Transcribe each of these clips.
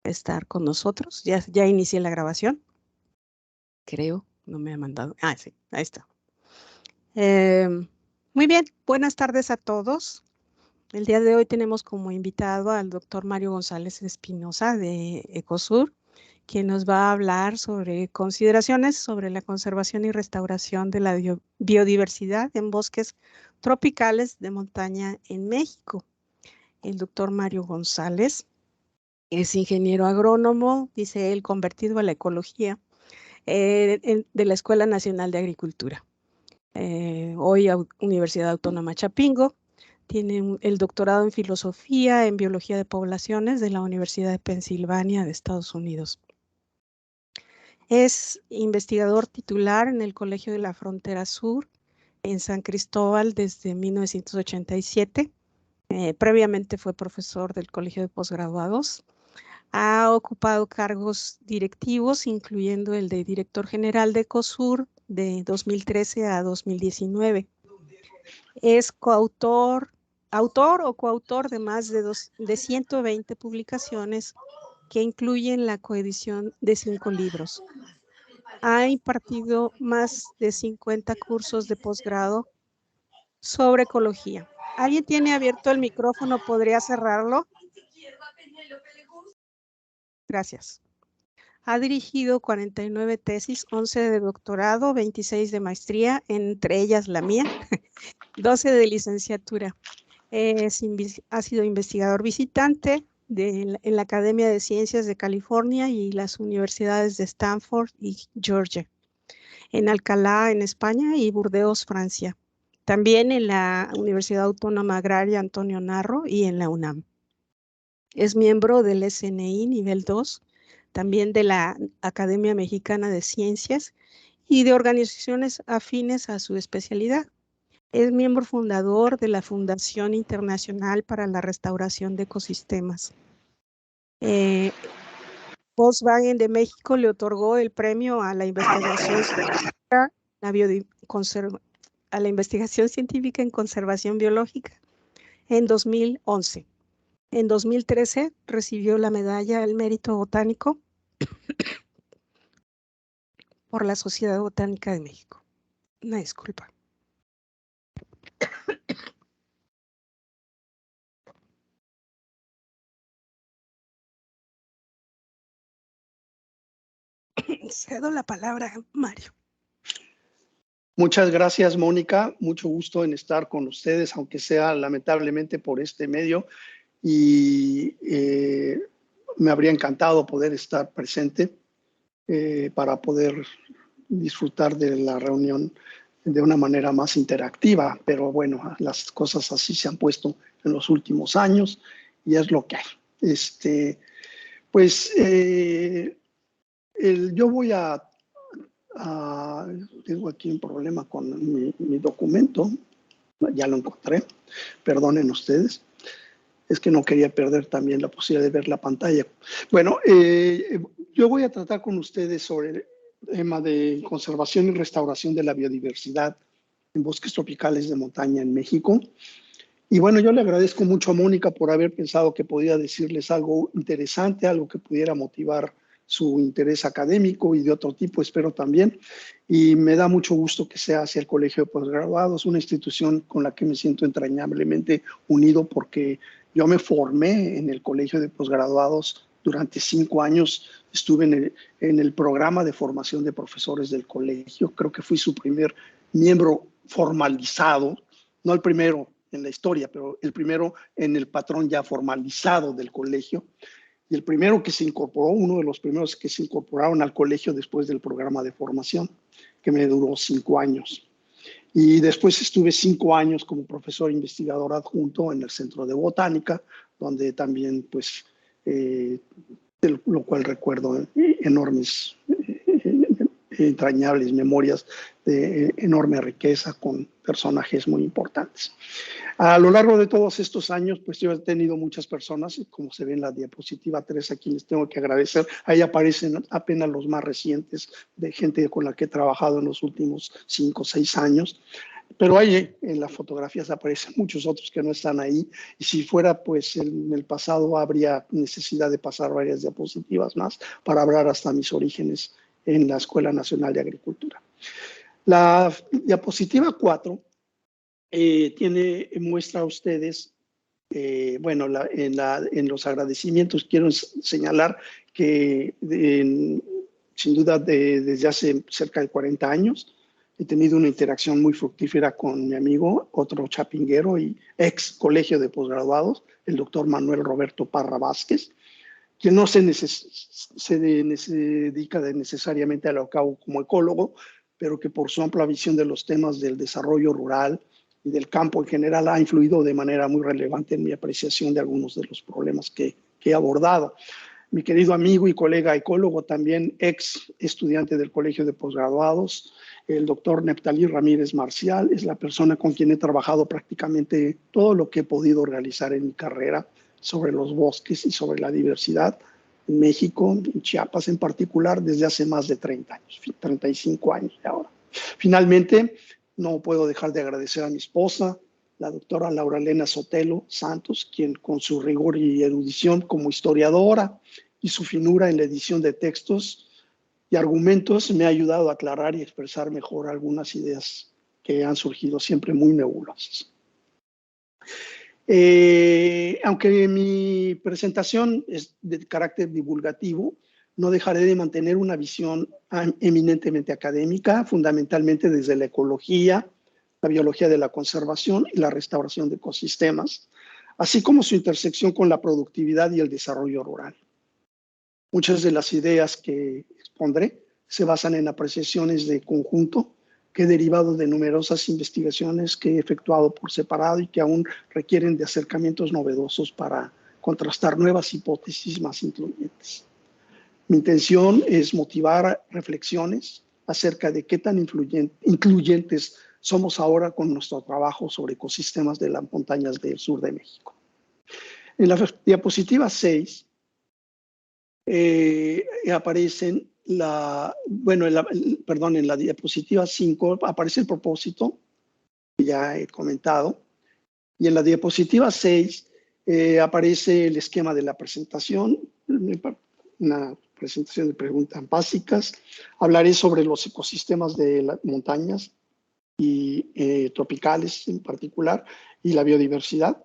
estar con nosotros. Ya inicié la grabación, creo, no me ha mandado. Ah, sí, ahí está. Muy bien, buenas tardes a todos. El día de hoy tenemos como invitado al doctor Mario González Espinosa de Ecosur, quien nos va a hablar sobre consideraciones sobre la conservación y restauración de la biodiversidad en bosques tropicales de montaña en México. El doctor Mario González es ingeniero agrónomo, dice él, convertido a la ecología de la Escuela Nacional de Agricultura. Hoy Universidad Autónoma Chapingo. Tiene el doctorado en filosofía en biología de poblaciones de la Universidad de Pensilvania de Estados Unidos. Es investigador titular en el Colegio de la Frontera Sur en San Cristóbal desde 1987. Previamente fue profesor del Colegio de Posgraduados. Ha ocupado cargos directivos, incluyendo el de director general de Ecosur de 2013 a 2019. Es autor o coautor de más de 120 publicaciones que incluyen la coedición de 5 libros. Ha impartido más de 50 cursos de posgrado sobre ecología. ¿Alguien tiene abierto el micrófono? ¿Podría cerrarlo? Gracias. Ha dirigido 49 tesis, 11 de doctorado, 26 de maestría, entre ellas la mía, 12 de licenciatura. Ha sido investigador visitante en la Academia de Ciencias de California y las universidades de Stanford y Georgia, en Alcalá, en España, y Burdeos, Francia. También en la Universidad Autónoma Agraria Antonio Narro y en la UNAM. Es miembro del SNI nivel 2, también de la Academia Mexicana de Ciencias y de organizaciones afines a su especialidad. Es miembro fundador de la Fundación Internacional para la Restauración de Ecosistemas. Volkswagen de México le otorgó el premio a la investigación científica en conservación biológica en 2011. En 2013 recibió la medalla al mérito botánico por la Sociedad Botánica de México. Una disculpa. Cedo la palabra a Mario. Muchas gracias, Mónica. Mucho gusto en estar con ustedes, aunque sea lamentablemente por este medio. Y me habría encantado poder estar presente para poder disfrutar de la reunión de una manera más interactiva. Pero bueno, las cosas así se han puesto en los últimos años y es lo que hay. Yo voy tengo aquí un problema con mi documento, ya lo encontré, perdonen ustedes, es que no quería perder también la posibilidad de ver la pantalla. Bueno, yo voy a tratar con ustedes sobre el tema de conservación y restauración de la biodiversidad en bosques tropicales de montaña en México. Y bueno, yo le agradezco mucho a Mónica por haber pensado que podía decirles algo interesante, algo que pudiera motivar su interés académico y de otro tipo, espero también. Y me da mucho gusto que sea hacia el Colegio de Posgraduados, una institución con la que me siento entrañablemente unido porque yo me formé en el Colegio de Posgraduados durante 5 años. Estuve en el programa de formación de profesores del colegio. Creo que fui su primer miembro formalizado, no el primero en la historia, pero el primero en el patrón ya formalizado del colegio. Y el primero que se incorporó, uno de los primeros que se incorporaron al colegio después del programa de formación, que me duró 5 años. Y después estuve 5 años como profesor investigador adjunto en el Centro de Botánica, donde también, pues, lo cual recuerdo enormes, entrañables memorias de enorme riqueza con personajes muy importantes. A lo largo de todos estos años, pues yo he tenido muchas personas, como se ve en la diapositiva 3, a quienes tengo que agradecer. Ahí aparecen apenas los más recientes de gente con la que he trabajado en los últimos 5 o 6 años. pero ahí en las fotografías aparecen muchos otros que no están ahí, y si fuera, pues en el pasado habría necesidad de pasar varias diapositivas más para hablar hasta mis orígenes en la Escuela Nacional de Agricultura. La diapositiva 4 muestra a ustedes, bueno, en los agradecimientos quiero señalar que sin duda desde hace cerca de 40 años he tenido una interacción muy fructífera con mi amigo, otro chapinguero y ex colegio de posgraduados, el doctor Manuel Roberto Parra Vázquez, quien no se dedica necesariamente a lo que hago como ecólogo, pero que por su amplia visión de los temas del desarrollo rural y del campo en general ha influido de manera muy relevante en mi apreciación de algunos de los problemas que he abordado. Mi querido amigo y colega ecólogo, también ex estudiante del Colegio de Posgraduados, el doctor Neptalí Ramírez Marcial, es la persona con quien he trabajado prácticamente todo lo que he podido realizar en mi carrera sobre los bosques y sobre la diversidad en México, en Chiapas en particular, desde hace más de 30 años, 35 años de ahora. Finalmente, no puedo dejar de agradecer a mi esposa, la doctora Laura Elena Sotelo Santos, quien con su rigor y erudición como historiadora y su finura en la edición de textos y argumentos me ha ayudado a aclarar y expresar mejor algunas ideas que han surgido siempre muy nebulosas. Aunque mi presentación es de carácter divulgativo, no dejaré de mantener una visión eminentemente académica, fundamentalmente desde la ecología, la biología de la conservación y la restauración de ecosistemas, así como su intersección con la productividad y el desarrollo rural. Muchas de las ideas que expondré se basan en apreciaciones de conjunto que he derivado de numerosas investigaciones que he efectuado por separado y que aún requieren de acercamientos novedosos para contrastar nuevas hipótesis más incluyentes. Mi intención es motivar reflexiones acerca de qué tan incluyentes somos ahora con nuestro trabajo sobre ecosistemas de las montañas del sur de México. En la diapositiva 6 aparecen en la diapositiva 5 aparece el propósito, que ya he comentado, y en la diapositiva 6 aparece el esquema de la presentación, una presentación de preguntas básicas. Hablaré sobre los ecosistemas de las montañas y tropicales en particular, y la biodiversidad,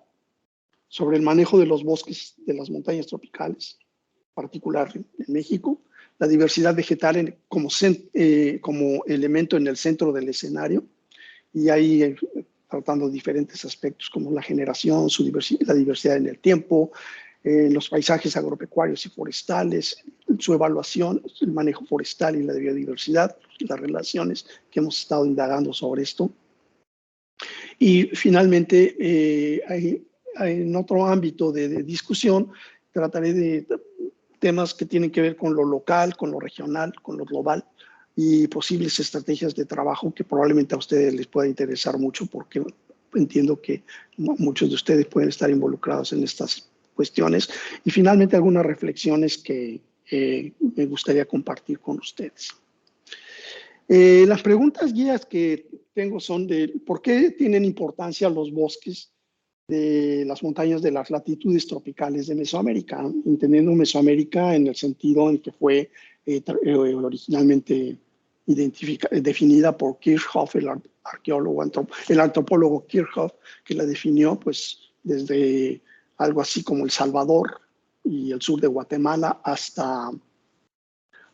sobre el manejo de los bosques de las montañas tropicales, en particular en México, la diversidad vegetal como elemento en el centro del escenario, y ahí tratando diferentes aspectos como la generación, la diversidad en el tiempo, los paisajes agropecuarios y forestales, su evaluación, el manejo forestal y la biodiversidad, las relaciones que hemos estado indagando sobre esto. Y finalmente, en otro ámbito de discusión, trataré de temas que tienen que ver con lo local, con lo regional, con lo global y posibles estrategias de trabajo que probablemente a ustedes les pueda interesar mucho, porque entiendo que muchos de ustedes pueden estar involucrados en estas cuestiones. Y finalmente algunas reflexiones que me gustaría compartir con ustedes. Las preguntas guías que tengo son de ¿por qué tienen importancia los bosques de las montañas de las latitudes tropicales de Mesoamérica? Entendiendo Mesoamérica en el sentido en que fue originalmente definida por Kirchhoff, el antropólogo Kirchhoff, que la definió pues desde algo así como El Salvador y el sur de Guatemala hasta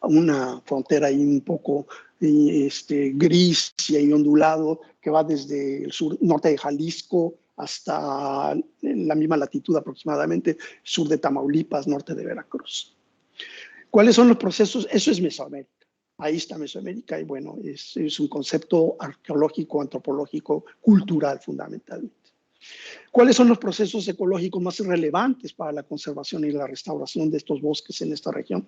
una frontera ahí un poco gris y ondulado que va desde el sur norte de Jalisco hasta la misma latitud aproximadamente, sur de Tamaulipas, norte de Veracruz. ¿Cuáles son los procesos? Eso es Mesoamérica. Ahí está Mesoamérica y bueno, es un concepto arqueológico, antropológico, cultural fundamentalmente. ¿Cuáles son los procesos ecológicos más relevantes para la conservación y la restauración de estos bosques en esta región?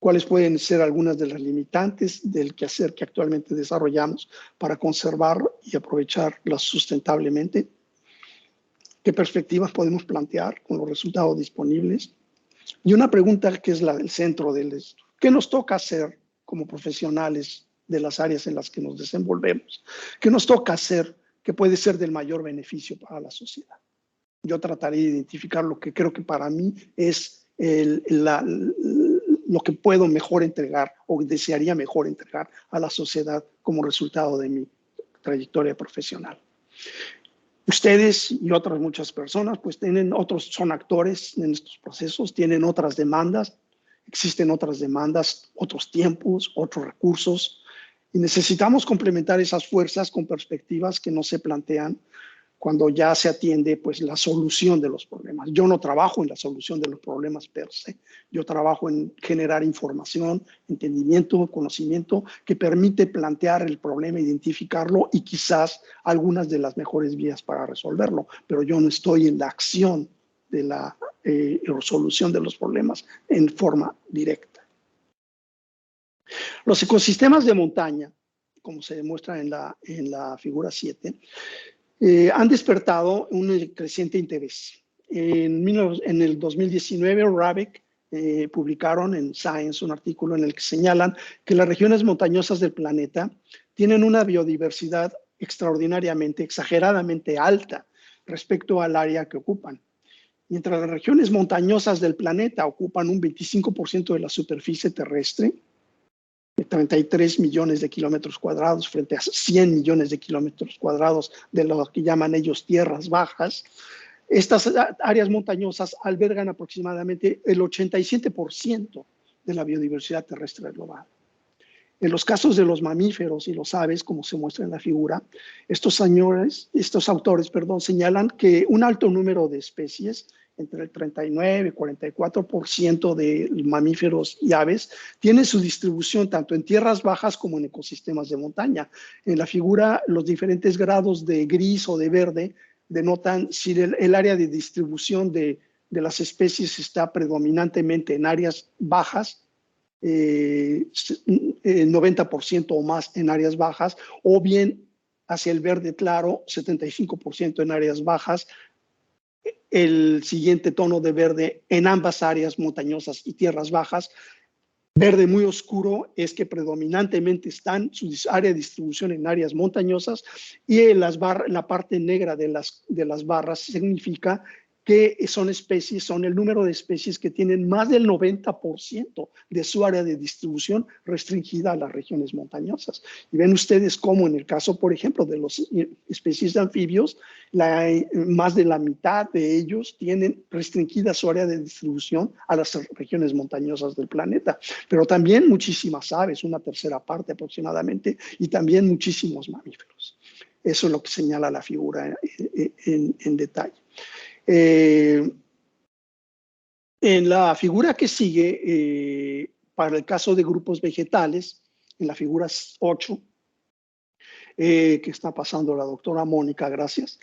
¿Cuáles pueden ser algunas de las limitantes del quehacer que actualmente desarrollamos para conservar y aprovecharlas sustentablemente? ¿Qué perspectivas podemos plantear con los resultados disponibles? Y una pregunta que es la del centro del esto. ¿Qué nos toca hacer como profesionales de las áreas en las que nos desenvolvemos, que nos toca hacer, que puede ser del mayor beneficio para la sociedad. Yo trataré de identificar lo que creo que para mí es lo que puedo mejor entregar o desearía mejor entregar a la sociedad como resultado de mi trayectoria profesional. Ustedes y otras muchas personas pues son actores en estos procesos, tienen otras demandas, existen otras demandas, otros tiempos, otros recursos, y necesitamos complementar esas fuerzas con perspectivas que no se plantean cuando ya se atiende pues la solución de los problemas. Yo no trabajo en la solución de los problemas per se, yo trabajo en generar información, entendimiento, conocimiento que permite plantear el problema, identificarlo y quizás algunas de las mejores vías para resolverlo, pero yo no estoy en la acción de la resolución de los problemas en forma directa. Los ecosistemas de montaña, como se demuestra en la figura 7, han despertado un creciente interés. En el 2019, Rabeck publicaron en Science un artículo en el que señalan que las regiones montañosas del planeta tienen una biodiversidad extraordinariamente, exageradamente alta respecto al área que ocupan. Mientras las regiones montañosas del planeta ocupan un 25% de la superficie terrestre, 33 millones de kilómetros cuadrados frente a 100 millones de kilómetros cuadrados de lo que llaman ellos tierras bajas. Estas áreas montañosas albergan aproximadamente el 87% de la biodiversidad terrestre global. En los casos de los mamíferos y los aves, como se muestra en la figura, estos autores señalan que un alto número de especies, entre el 39 y 44% de mamíferos y aves, tienen su distribución tanto en tierras bajas como en ecosistemas de montaña. En la figura, los diferentes grados de gris o de verde denotan si el área de distribución de las especies está predominantemente en áreas bajas, 90% o más en áreas bajas, o bien hacia el verde claro, 75% en áreas bajas. El siguiente tono de verde en ambas áreas montañosas y tierras bajas. Verde muy oscuro es que predominantemente están su área de distribución en áreas montañosas, y la parte negra de las barras significa que son el número de especies que tienen más del 90% de su área de distribución restringida a las regiones montañosas. Y ven ustedes cómo en el caso, por ejemplo, de las especies de anfibios, más de la mitad de ellos tienen restringida su área de distribución a las regiones montañosas del planeta. Pero también muchísimas aves, una tercera parte aproximadamente, y también muchísimos mamíferos. Eso es lo que señala la figura en detalle. En la figura que sigue, para el caso de grupos vegetales, en la figura 8, que está pasando la doctora Mónica, gracias.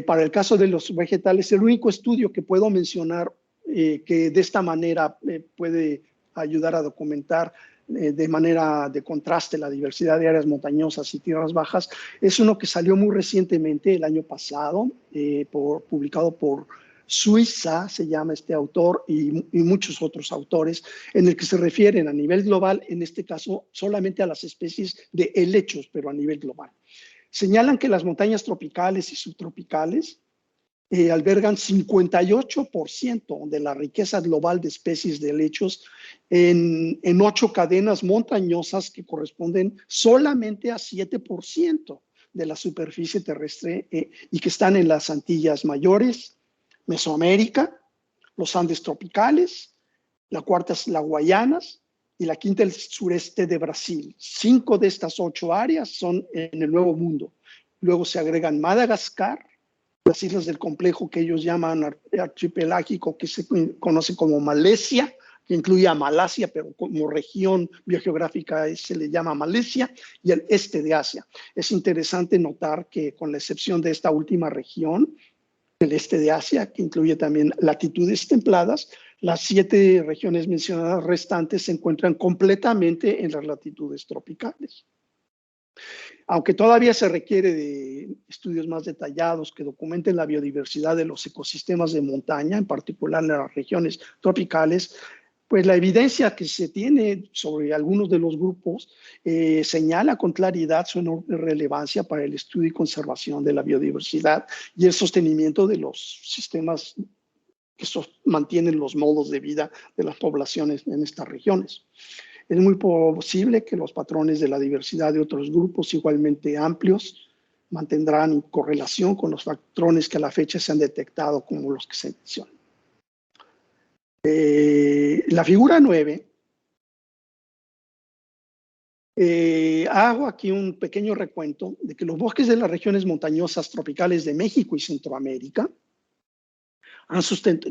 Para el caso de los vegetales, el único estudio que puedo mencionar que de esta manera puede ayudar a documentar de manera de contraste la diversidad de áreas montañosas y tierras bajas, es uno que salió muy recientemente, el año pasado, publicado por Suiza, se llama este autor, y muchos otros autores, en el que se refieren a nivel global, en este caso solamente a las especies de helechos, pero a nivel global. Señalan que las montañas tropicales y subtropicales albergan 58% de la riqueza global de especies de helechos en 8 cadenas montañosas que corresponden solamente a 7% de la superficie terrestre y que están en las Antillas Mayores, Mesoamérica, los Andes tropicales, la cuarta es las Guayanas y la quinta el sureste de Brasil. 5 de estas 8 áreas son en el Nuevo Mundo. Luego se agregan Madagascar, las islas del complejo que ellos llaman archipelágico, que se conoce como Malesia, que incluye a Malasia, pero como región biogeográfica se le llama Malesia, y el este de Asia. Es interesante notar que con la excepción de esta última región, el este de Asia, que incluye también latitudes templadas, las 7 regiones mencionadas restantes se encuentran completamente en las latitudes tropicales. Aunque todavía se requiere de estudios más detallados que documenten la biodiversidad de los ecosistemas de montaña, en particular en las regiones tropicales, Pues la evidencia que se tiene sobre algunos de los grupos señala con claridad su enorme relevancia para el estudio y conservación de la biodiversidad y el sostenimiento de los sistemas que mantienen los modos de vida de las poblaciones en estas regiones. Es muy posible que los patrones de la diversidad de otros grupos igualmente amplios mantendrán correlación con los patrones que a la fecha se han detectado como los que se mencionan. La figura 9, hago aquí un pequeño recuento de que los bosques de las regiones montañosas tropicales de México y Centroamérica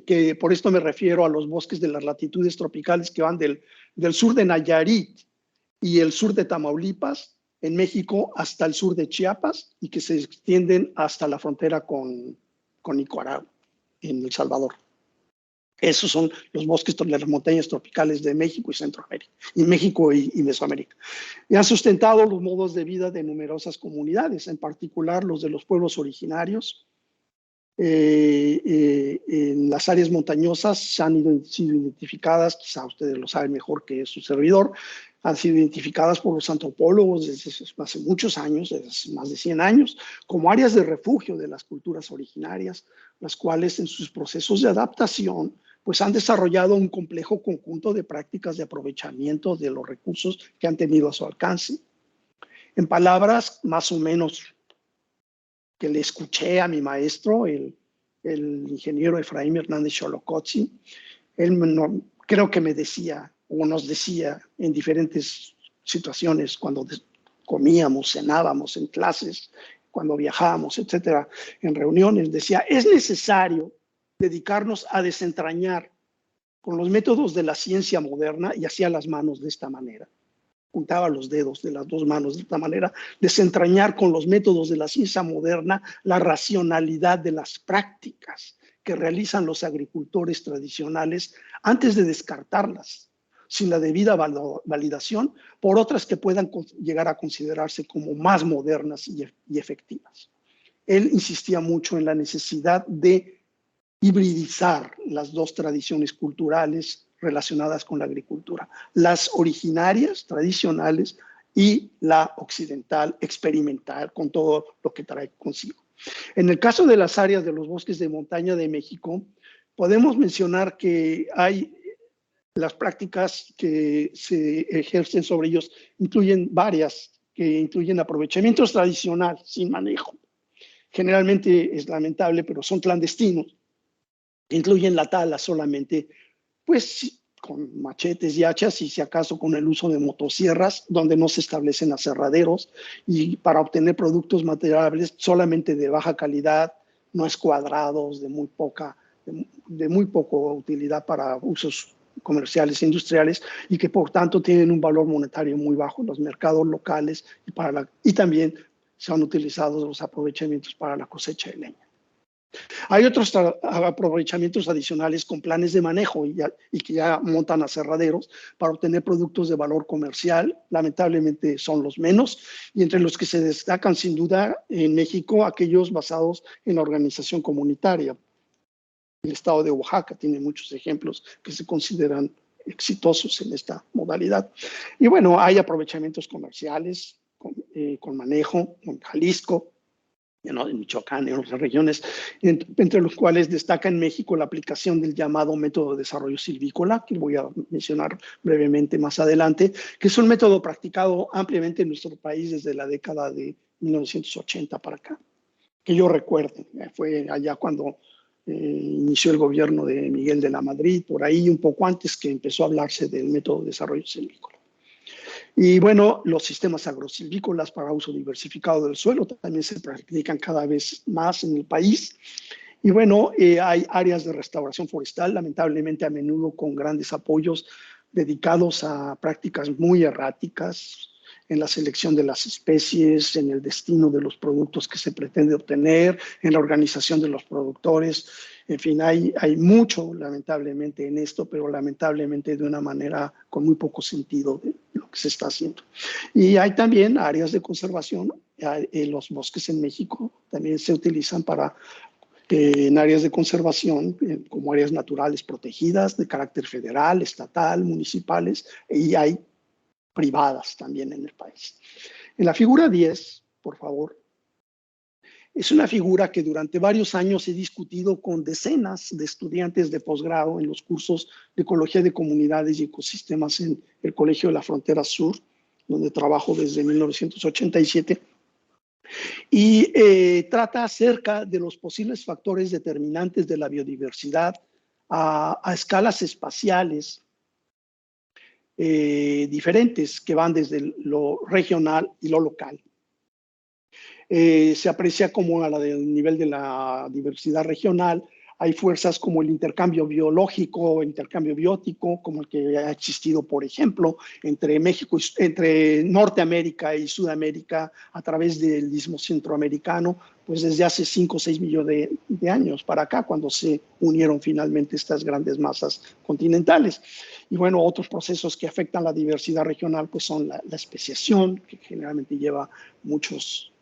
que por esto me refiero a los bosques de las latitudes tropicales que van del sur de Nayarit y el sur de Tamaulipas, en México, hasta el sur de Chiapas y que se extienden hasta la frontera con Nicaragua, en El Salvador. Esos son los bosques de las montañas tropicales de México y Centroamérica, y México y Mesoamérica. Y han sustentado los modos de vida de numerosas comunidades, en particular los de los pueblos originarios. En las áreas montañosas sido identificadas, quizá ustedes lo saben mejor que su servidor, han sido identificadas por los antropólogos desde hace muchos años, desde más de 100 años, como áreas de refugio de las culturas originarias, las cuales en sus procesos de adaptación pues han desarrollado un complejo conjunto de prácticas de aprovechamiento de los recursos que han tenido a su alcance. En palabras más o menos que le escuché a mi maestro, el ingeniero Efraín Hernández Xolocotzi, él creo que me decía, o nos decía en diferentes situaciones, cuando comíamos, cenábamos en clases, cuando viajábamos, etcétera, en reuniones, decía, es necesario dedicarnos a desentrañar con los métodos de la ciencia moderna y hacía las manos de esta manera. Juntaba los dedos de las dos manos de esta manera, desentrañar con los métodos de la ciencia moderna la racionalidad de las prácticas que realizan los agricultores tradicionales antes de descartarlas, sin la debida validación, por otras que puedan llegar a considerarse como más modernas y efectivas. Él insistía mucho en la necesidad de hibridizar las dos tradiciones culturales relacionadas con la agricultura, las originarias, tradicionales, y la occidental, experimental, con todo lo que trae consigo. En el caso de las áreas de los bosques de montaña de México, podemos mencionar que hay las prácticas que se ejercen sobre ellos, incluyen varias, que incluyen aprovechamientos tradicionales sin manejo. Generalmente es lamentable, pero son clandestinos. Incluyen la tala solamente, pues con machetes y hachas y si acaso con el uso de motosierras, donde no se establecen aserraderos y para obtener productos materiales solamente de baja calidad, no escuadrados, de muy poca utilidad para usos comerciales e industriales y que por tanto tienen un valor monetario muy bajo en los mercados locales y también se han utilizado los aprovechamientos para la cosecha de leña. Hay otros aprovechamientos adicionales con planes de manejo y que ya montan aserraderos para obtener productos de valor comercial. Lamentablemente son los menos y entre los que se destacan sin duda en México aquellos basados en la organización comunitaria. El estado de Oaxaca tiene muchos ejemplos que se consideran exitosos en esta modalidad. Y bueno, hay aprovechamientos comerciales con manejo en Jalisco, en Michoacán, en otras regiones, entre los cuales destaca en México la aplicación del llamado método de desarrollo silvícola, que voy a mencionar brevemente más adelante, que es un método practicado ampliamente en nuestro país desde la década de 1980 para acá. Que yo recuerde, fue allá cuando inició el gobierno de Miguel de la Madrid, por ahí un poco antes que empezó a hablarse del método de desarrollo silvícola. Y bueno, los sistemas agrosilvícolas para uso diversificado del suelo también se practican cada vez más en el país. Y bueno, hay áreas de restauración forestal, lamentablemente a menudo con grandes apoyos dedicados a prácticas muy erráticas en la selección de las especies, en el destino de los productos que se pretende obtener, en la organización de los productores. En fin, hay mucho, lamentablemente, en esto, pero lamentablemente de una manera con muy poco sentido de lo que se está haciendo. Y hay también áreas de conservación. Los bosques en México también se utilizan para en áreas de conservación, como áreas naturales protegidas de carácter federal, estatal, municipales, y hay privadas también en el país. En la figura 10, por favor, es una figura que durante varios años he discutido con decenas de estudiantes de posgrado en los cursos de Ecología de Comunidades y Ecosistemas en el Colegio de la Frontera Sur, donde trabajo desde 1987, y trata acerca de los posibles factores determinantes de la biodiversidad a escalas espaciales diferentes que van desde lo regional y lo local. Se aprecia como a la del nivel de la diversidad regional. Hay fuerzas como el intercambio biológico, intercambio biótico, como el que ha existido, por ejemplo, entre México, entre Norteamérica y Sudamérica a través del Istmo Centroamericano, pues desde hace 5 o 6 millones de años para acá, cuando se unieron finalmente estas grandes masas continentales. Y bueno, otros procesos que afectan la diversidad regional, pues son la especiación, que generalmente lleva muchos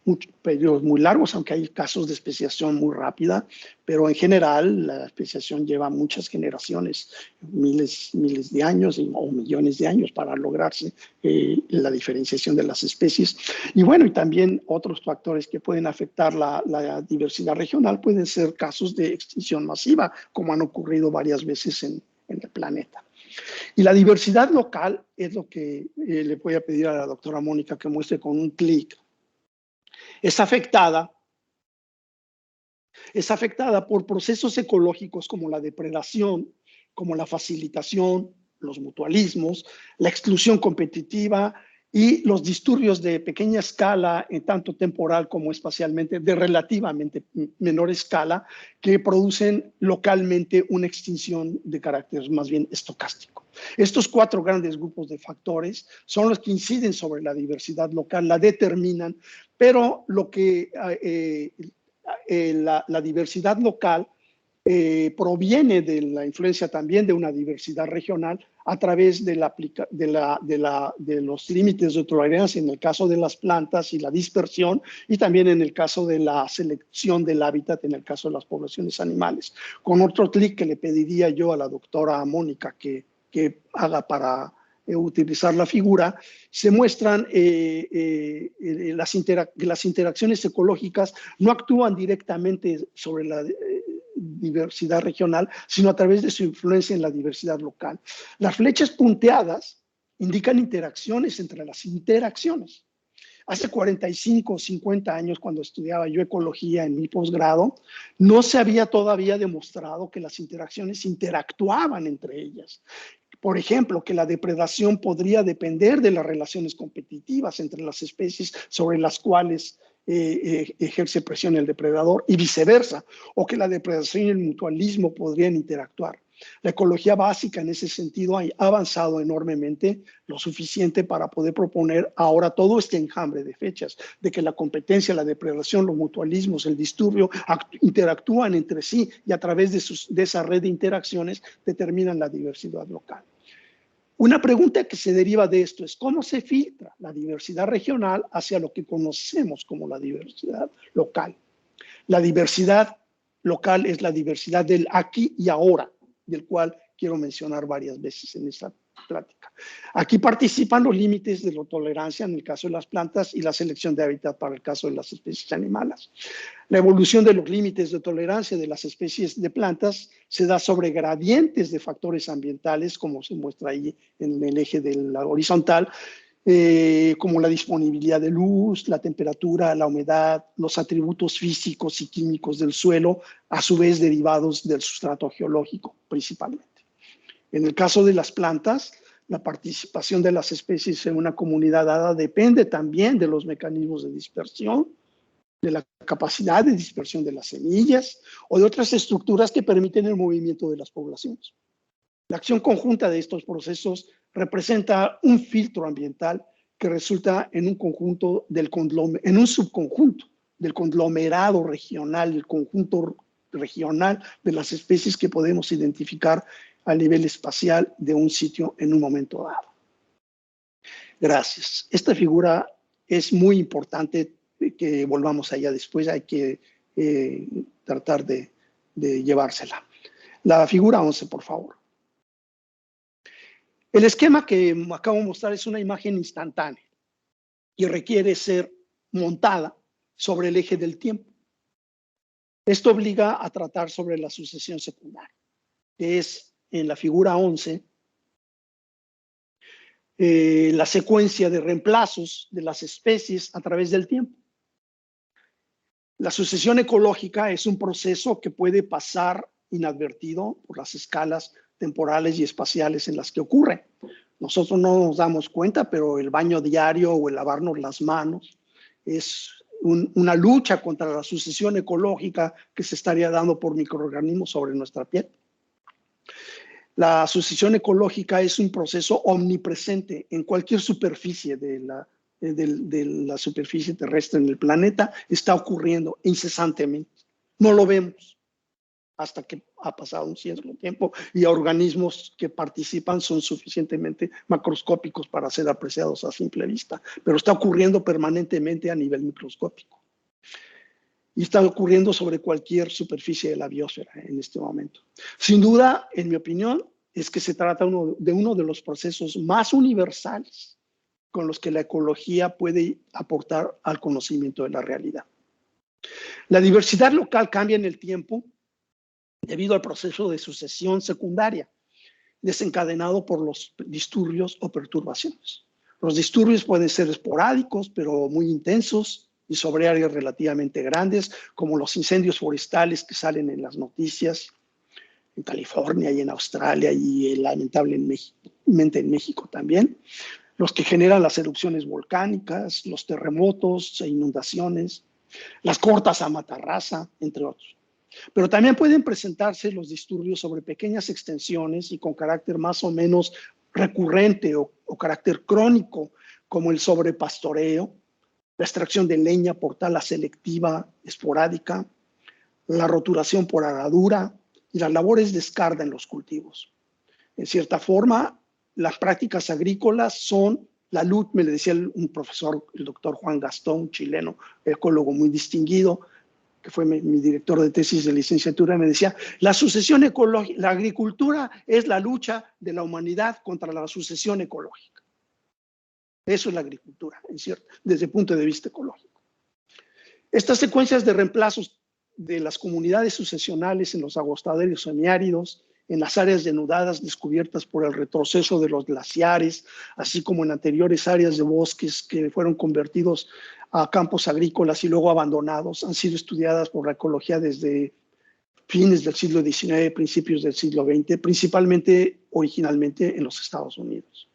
periodos muy largos, aunque hay casos de especiación muy rápida, pero en general la especiación lleva muchas generaciones, miles de años o millones de años para lograrse la diferenciación de las especies. Y bueno, y también otros factores que pueden afectar la diversidad regional pueden ser casos de extinción masiva, como han ocurrido varias veces en el planeta. Y la diversidad local es lo que le voy a pedir a la doctora Mónica que muestre con un clic. Es afectada por procesos ecológicos como la depredación, como la facilitación, los mutualismos, la exclusión competitiva y los disturbios de pequeña escala, en tanto temporal como espacialmente, de relativamente menor escala, que producen localmente una extinción de carácter más bien estocástico. Estos 4 grandes grupos de factores son los que inciden sobre la diversidad local, la determinan, pero lo que la diversidad local proviene de la influencia también de una diversidad regional a través de los límites de tolerancia en el caso de las plantas y la dispersión, y también en el caso de la selección del hábitat en el caso de las poblaciones animales. Con otro clic que le pediría yo a la doctora Mónica que haga para utilizar la figura, se muestran las interacciones ecológicas no actúan directamente sobre la diversidad regional, sino a través de su influencia en la diversidad local. Las flechas punteadas indican interacciones entre las interacciones. Hace 45 o 50 años, cuando estudiaba yo ecología en mi posgrado, no se había todavía demostrado que las interacciones interactuaban entre ellas. Por ejemplo, que la depredación podría depender de las relaciones competitivas entre las especies sobre las cuales ejerce presión el depredador y viceversa, o que la depredación y el mutualismo podrían interactuar. La ecología básica en ese sentido ha avanzado enormemente, lo suficiente para poder proponer ahora todo este enjambre de fechas, de que la competencia, la depredación, los mutualismos, el disturbio interactúan entre sí y a través de esa red de interacciones determinan la diversidad local. Una pregunta que se deriva de esto es cómo se filtra la diversidad regional hacia lo que conocemos como la diversidad local. La diversidad local es la diversidad del aquí y ahora, del cual quiero mencionar varias veces en esta plática. Aquí participan los límites de la tolerancia en el caso de las plantas y la selección de hábitat para el caso de las especies animales. La evolución de los límites de tolerancia de las especies de plantas se da sobre gradientes de factores ambientales, como se muestra ahí en el eje de la horizontal, como la disponibilidad de luz, la temperatura, la humedad, los atributos físicos y químicos del suelo, a su vez derivados del sustrato geológico principalmente. En el caso de las plantas, la participación de las especies en una comunidad dada depende también de los mecanismos de dispersión, de la capacidad de dispersión de las semillas o de otras estructuras que permiten el movimiento de las poblaciones. La acción conjunta de estos procesos representa un filtro ambiental que resulta en un subconjunto del conglomerado regional, el conjunto regional de las especies que podemos identificar a nivel espacial de un sitio en un momento dado. Gracias. Esta figura es muy importante que volvamos allá después. Hay que tratar de de llevársela. La figura 11, por favor. El esquema que acabo de mostrar es una imagen instantánea y requiere ser montada sobre el eje del tiempo. Esto obliga a tratar sobre la sucesión secundaria, que es en la figura 11, la secuencia de reemplazos de las especies a través del tiempo. La sucesión ecológica es un proceso que puede pasar inadvertido por las escalas temporales y espaciales en las que ocurre. Nosotros no nos damos cuenta, pero el baño diario o el lavarnos las manos es una lucha contra la sucesión ecológica que se estaría dando por microorganismos sobre nuestra piel. La sucesión ecológica es un proceso omnipresente en cualquier superficie de la superficie terrestre en el planeta, está ocurriendo incesantemente. No lo vemos hasta que ha pasado un cierto tiempo y organismos que participan son suficientemente macroscópicos para ser apreciados a simple vista, pero está ocurriendo permanentemente a nivel microscópico. Y está ocurriendo sobre cualquier superficie de la biosfera en este momento. Sin duda, en mi opinión, es que se trata de uno de los procesos más universales con los que la ecología puede aportar al conocimiento de la realidad. La diversidad local cambia en el tiempo debido al proceso de sucesión secundaria, desencadenado por los disturbios o perturbaciones. Los disturbios pueden ser esporádicos, pero muy intensos y sobre áreas relativamente grandes, como los incendios forestales que salen en las noticias en California y en Australia y lamentablemente en México también. Los que generan las erupciones volcánicas, los terremotos e inundaciones, las cortas a matarraza, entre otros. Pero también pueden presentarse los disturbios sobre pequeñas extensiones y con carácter más o menos recurrente o carácter crónico, como el sobrepastoreo, la extracción de leña por tala selectiva esporádica, la roturación por aradura y las labores de escarda en los cultivos. En cierta forma, las prácticas agrícolas son la lucha, me le decía un profesor, el doctor Juan Gastón, chileno, ecólogo muy distinguido, que fue mi director de tesis de licenciatura, me decía, la sucesión ecológica, la agricultura es la lucha de la humanidad contra la sucesión ecológica. Eso es la agricultura, desde el punto de vista ecológico. Estas secuencias de reemplazos de las comunidades sucesionales en los agostaderos semiáridos, en las áreas denudadas descubiertas por el retroceso de los glaciares, así como en anteriores áreas de bosques que fueron convertidos a campos agrícolas y luego abandonados, han sido estudiadas por la ecología desde fines del siglo XIX, principios del siglo XX, principalmente originalmente en los Estados Unidos.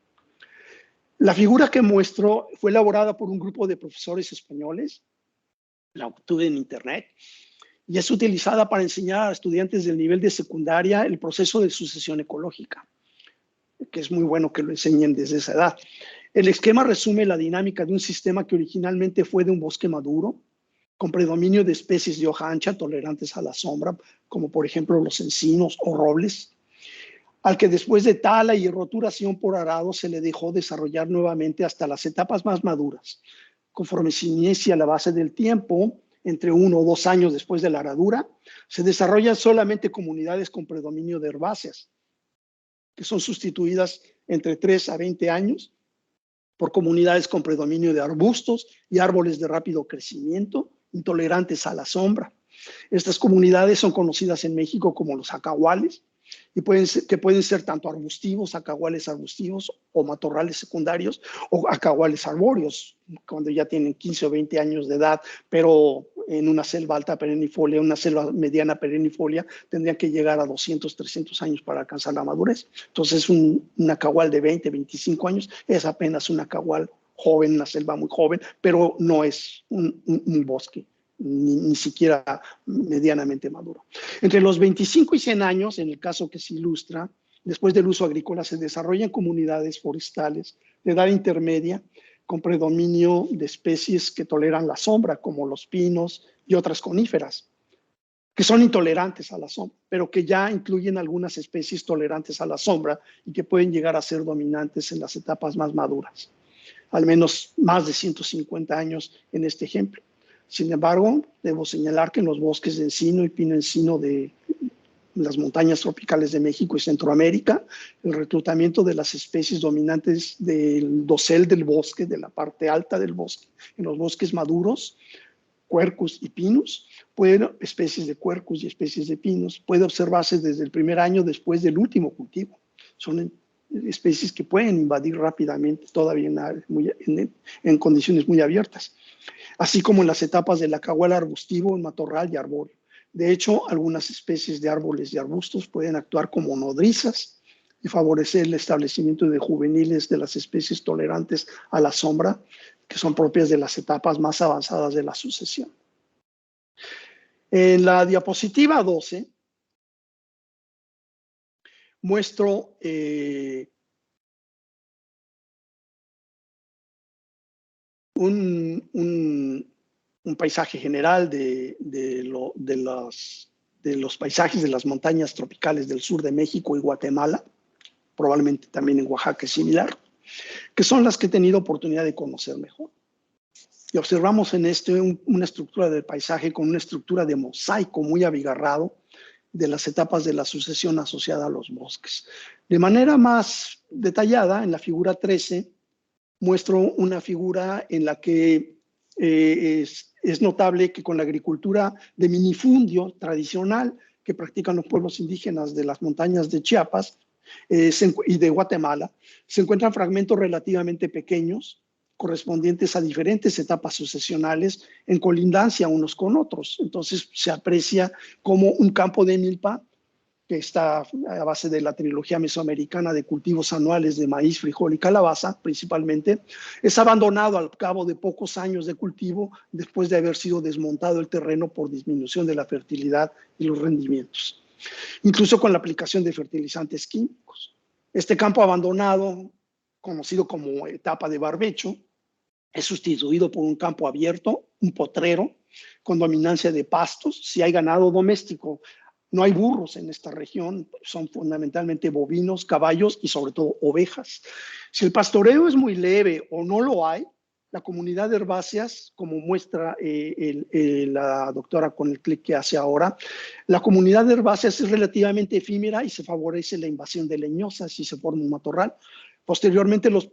La figura que muestro fue elaborada por un grupo de profesores españoles, la obtuve en internet, y es utilizada para enseñar a estudiantes del nivel de secundaria el proceso de sucesión ecológica, que es muy bueno que lo enseñen desde esa edad. El esquema resume la dinámica de un sistema que originalmente fue de un bosque maduro, con predominio de especies de hoja ancha tolerantes a la sombra, como por ejemplo los encinos o robles, al que después de tala y roturación por arado se le dejó desarrollar nuevamente hasta las etapas más maduras. Conforme se inicia la base del tiempo, entre 1 o 2 años después de la aradura, se desarrollan solamente comunidades con predominio de herbáceas, que son sustituidas entre 3 a 20 años por comunidades con predominio de arbustos y árboles de rápido crecimiento, intolerantes a la sombra. Estas comunidades son conocidas en México como los acahuales, y pueden ser tanto arbustivos, acahuales arbustivos, o matorrales secundarios, o acahuales arbóreos, cuando ya tienen 15 o 20 años de edad, pero en una selva alta perennifolia, una selva mediana perennifolia, tendrían que llegar a 200, 300 años para alcanzar la madurez. Entonces, un acahual de 20, 25 años es apenas un acahual joven, una selva muy joven, pero no es un bosque. Ni siquiera medianamente maduro. Entre los 25 y 100 años, en el caso que se ilustra, después del uso agrícola se desarrollan comunidades forestales de edad intermedia con predominio de especies que toleran la sombra, como los pinos y otras coníferas, que son intolerantes a la sombra, pero que ya incluyen algunas especies tolerantes a la sombra y que pueden llegar a ser dominantes en las etapas más maduras, al menos más de 150 años en este ejemplo. Sin embargo, debo señalar que en los bosques de encino y pino-encino de las montañas tropicales de México y Centroamérica, el reclutamiento de las especies dominantes del dosel del bosque, de la parte alta del bosque, en los bosques maduros, Quercus y Pinus, especies de Quercus y especies de Pinus, puede observarse desde el primer año después del último cultivo. Son especies que pueden invadir rápidamente, todavía en condiciones muy abiertas, así como en las etapas del acahual arbustivo, en matorral y arbóreo. De hecho, algunas especies de árboles y arbustos pueden actuar como nodrizas y favorecer el establecimiento de juveniles de las especies tolerantes a la sombra, que son propias de las etapas más avanzadas de la sucesión. En la diapositiva 12 muestro un paisaje general de los paisajes de las montañas tropicales del sur de México y Guatemala, probablemente también en Oaxaca es similar, que son las que he tenido oportunidad de conocer mejor. Y observamos en una estructura del paisaje con una estructura de mosaico muy abigarrado de las etapas de la sucesión asociada a los bosques. De manera más detallada, en la figura 13, muestro una figura en la que es notable que con la agricultura de minifundio tradicional que practican los pueblos indígenas de las montañas de Chiapas y de Guatemala, se encuentran fragmentos relativamente pequeños correspondientes a diferentes etapas sucesionales en colindancia unos con otros. Entonces se aprecia como un campo de milpa que está a base de la trilogía mesoamericana de cultivos anuales de maíz, frijol y calabaza, principalmente, es abandonado al cabo de pocos años de cultivo después de haber sido desmontado el terreno por disminución de la fertilidad y los rendimientos, incluso con la aplicación de fertilizantes químicos. Este campo abandonado, conocido como etapa de barbecho, es sustituido por un campo abierto, un potrero, con dominancia de pastos. Si hay ganado doméstico, no hay burros en esta región, son fundamentalmente bovinos, caballos y sobre todo ovejas. Si el pastoreo es muy leve o no lo hay, la comunidad de herbáceas, como muestra la doctora con el clic que hace ahora, la comunidad de herbáceas es relativamente efímera y se favorece la invasión de leñosas y se forma un matorral. Posteriormente los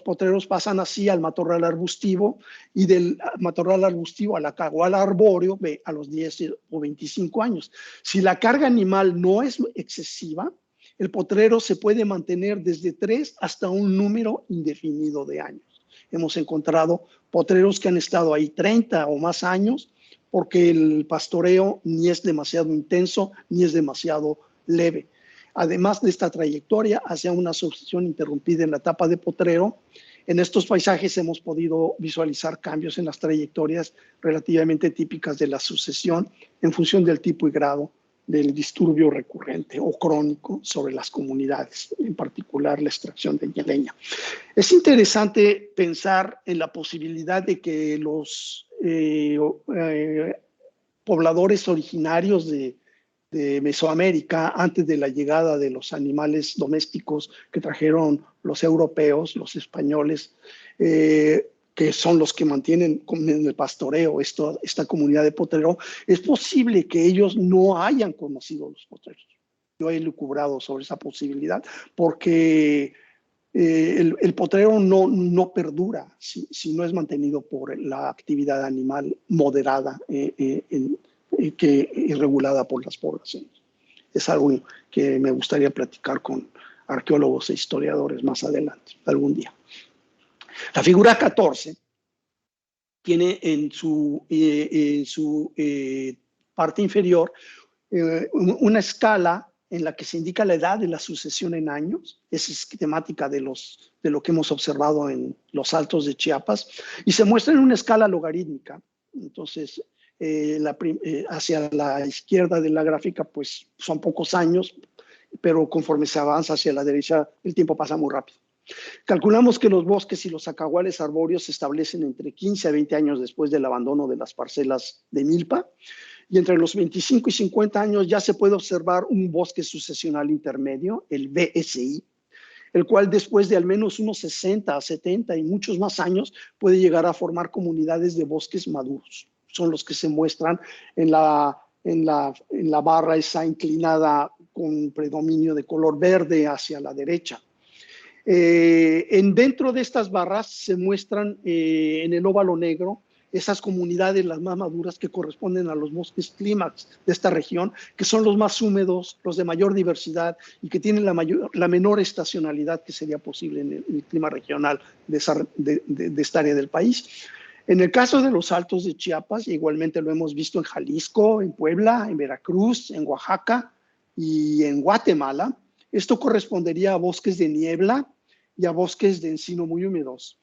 potreros pasan así al matorral arbustivo y del matorral arbustivo al acahual arbóreo a los 10 o 25 años. Si la carga animal no es excesiva, el potrero se puede mantener desde 3 hasta un número indefinido de años. Hemos encontrado potreros que han estado ahí 30 o más años porque el pastoreo ni es demasiado intenso ni es demasiado leve. Además de esta trayectoria hacia una sucesión interrumpida en la etapa de potrero, en estos paisajes hemos podido visualizar cambios en las trayectorias relativamente típicas de la sucesión en función del tipo y grado del disturbio recurrente o crónico sobre las comunidades, en particular la extracción de leña. Es interesante pensar en la posibilidad de que los pobladores originarios de Mesoamérica, antes de la llegada de los animales domésticos que trajeron los europeos, los españoles, que son los que mantienen en el pastoreo esta comunidad de potrero, es posible que ellos no hayan conocido los potreros. Yo he lucubrado sobre esa posibilidad porque el potrero no perdura si no es mantenido por la actividad animal moderada y regulada por las poblaciones. Es algo que me gustaría platicar con arqueólogos e historiadores más adelante, algún día. La figura 14 tiene en su parte inferior una escala en la que se indica la edad de la sucesión en años. Esa es temática de lo que hemos observado en los Altos de Chiapas, y se muestra en una escala logarítmica. Entonces, hacia la izquierda de la gráfica, pues son pocos años, pero conforme se avanza hacia la derecha, el tiempo pasa muy rápido. Calculamos que los bosques y los acahuales arbóreos se establecen entre 15 a 20 años después del abandono de las parcelas de milpa, y entre los 25 y 50 años ya se puede observar un bosque sucesional intermedio, el BSI, el cual después de al menos unos 60 a 70 y muchos más años puede llegar a formar comunidades de bosques maduros. son los que se muestran en la barra esa inclinada con predominio de color verde hacia la derecha. Dentro de estas barras se muestran en el óvalo negro esas comunidades, las más maduras, que corresponden a los bosques clímax de esta región, que son los más húmedos, los de mayor diversidad y que tienen la menor estacionalidad que sería posible en el clima regional de esta área del país. En el caso de los altos de Chiapas, igualmente lo hemos visto en Jalisco, en Puebla, en Veracruz, en Oaxaca y en Guatemala. Esto correspondería a bosques de niebla y a bosques de encino muy húmedos.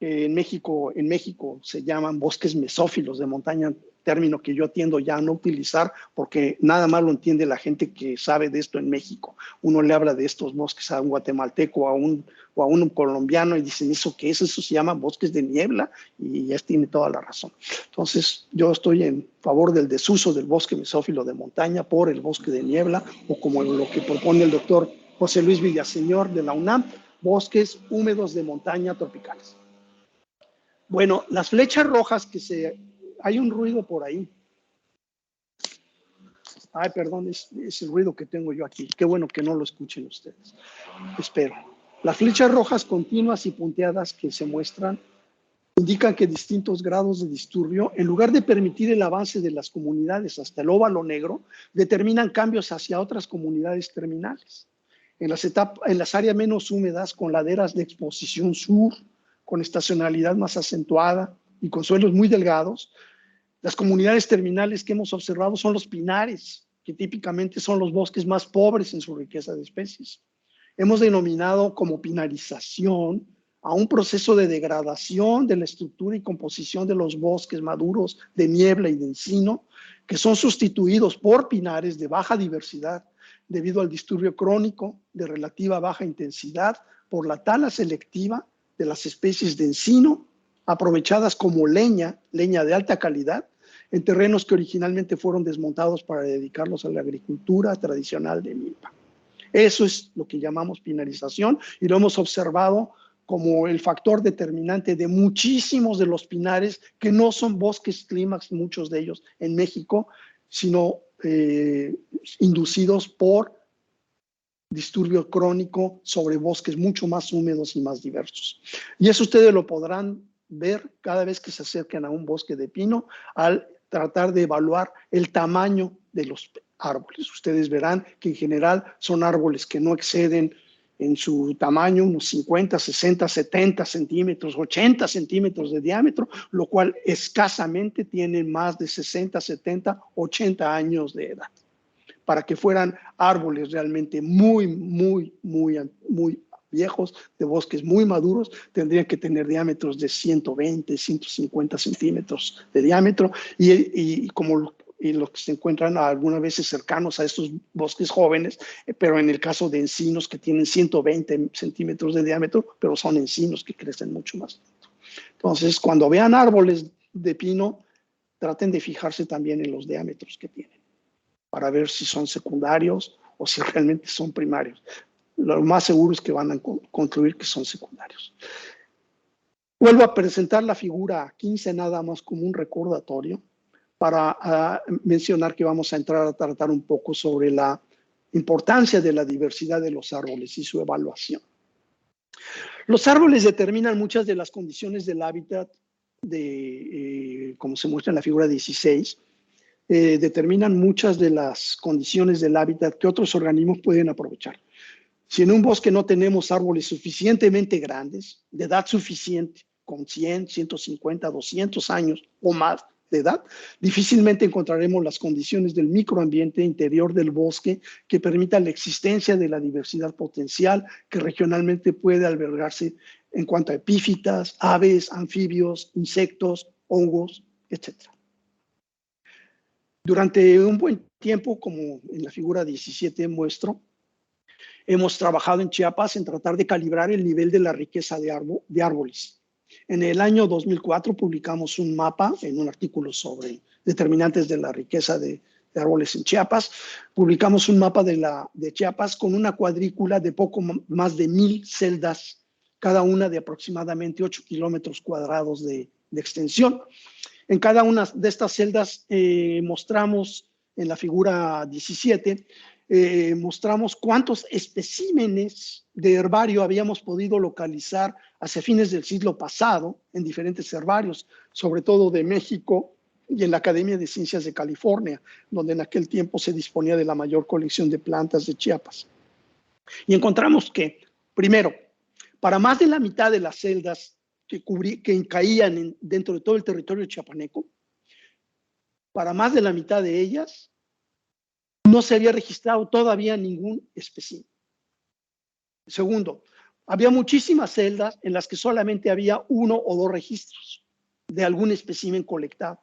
En México se llaman bosques mesófilos de montaña, término que yo tiendo ya a no utilizar porque nada más lo entiende la gente que sabe de esto en México. Uno le habla de estos bosques a un guatemalteco o a un colombiano y dicen, ¿eso qué es? Eso se llama bosques de niebla, y ya tiene toda la razón. Entonces, yo estoy en favor del desuso del bosque mesófilo de montaña por el bosque de niebla, o como lo que propone el doctor José Luis Villaseñor de la UNAM, bosques húmedos de montaña tropicales. Bueno, las flechas rojas hay un ruido por ahí. Ay, perdón, es el ruido que tengo yo aquí. Qué bueno que no lo escuchen ustedes. Espero. Las flechas rojas continuas y punteadas que se muestran indican que distintos grados de disturbio, en lugar de permitir el avance de las comunidades hasta el óvalo negro, determinan cambios hacia otras comunidades terminales. En las áreas menos húmedas, con laderas de exposición sur, con estacionalidad más acentuada y con suelos muy delgados, las comunidades terminales que hemos observado son los pinares, que típicamente son los bosques más pobres en su riqueza de especies. Hemos denominado como pinarización a un proceso de degradación de la estructura y composición de los bosques maduros de niebla y de encino, que son sustituidos por pinares de baja diversidad debido al disturbio crónico de relativa baja intensidad por la tala selectiva de las especies de encino aprovechadas como leña de alta calidad en terrenos que originalmente fueron desmontados para dedicarlos a la agricultura tradicional de milpa. Eso es lo que llamamos pinarización y lo hemos observado como el factor determinante de muchísimos de los pinares que no son bosques clímax, muchos de ellos en México, sino inducidos por disturbio crónico sobre bosques mucho más húmedos y más diversos. Y eso ustedes lo podrán ver cada vez que se acerquen a un bosque de pino al tratar de evaluar el tamaño de los árboles. Ustedes verán que en general son árboles que no exceden en su tamaño unos 50, 60, 70 centímetros, 80 centímetros de diámetro, lo cual escasamente tienen más de 60, 70, 80 años de edad. Para que fueran árboles realmente muy viejos, de bosques muy maduros, tendrían que tener diámetros de 120, 150 centímetros de diámetro y los que se encuentran algunas veces cercanos a estos bosques jóvenes, pero en el caso de encinos que tienen 120 centímetros de diámetro, pero son encinos que crecen mucho más. Entonces, cuando vean árboles de pino, traten de fijarse también en los diámetros que tienen, para ver si son secundarios o si realmente son primarios. Lo más seguro es que van a concluir que son secundarios. Vuelvo a presentar la figura 15 nada más como un recordatorio para mencionar que vamos a entrar a tratar un poco sobre la importancia de la diversidad de los árboles y su evaluación. Los árboles determinan muchas de las condiciones del hábitat, como se muestra en la figura 16, determinan muchas de las condiciones del hábitat que otros organismos pueden aprovechar. Si en un bosque no tenemos árboles suficientemente grandes, de edad suficiente, con 100, 150, 200 años o más de edad, difícilmente encontraremos las condiciones del microambiente interior del bosque que permitan la existencia de la diversidad potencial que regionalmente puede albergarse en cuanto a epífitas, aves, anfibios, insectos, hongos, etc. Durante un buen tiempo, como en la figura 17 muestro, hemos trabajado en Chiapas en tratar de calibrar el nivel de la riqueza de árboles. En el año 2004 publicamos un mapa en un artículo sobre determinantes de la riqueza de árboles en Chiapas. Publicamos un mapa de Chiapas con una cuadrícula de poco más de 1000 celdas, cada una de aproximadamente 8 kilómetros cuadrados de extensión. En cada una de estas celdas mostramos, en la figura 17, mostramos cuántos especímenes de herbario habíamos podido localizar hacia fines del siglo pasado en diferentes herbarios, sobre todo de México y en la Academia de Ciencias de California, donde en aquel tiempo se disponía de la mayor colección de plantas de Chiapas. Y encontramos que, primero, para más de la mitad de las celdas que caían dentro de todo el territorio chiapaneco, para más de la mitad de ellas, no se había registrado todavía ningún espécimen. Segundo, había muchísimas celdas en las que solamente había 1 o 2 registros de algún espécimen colectado.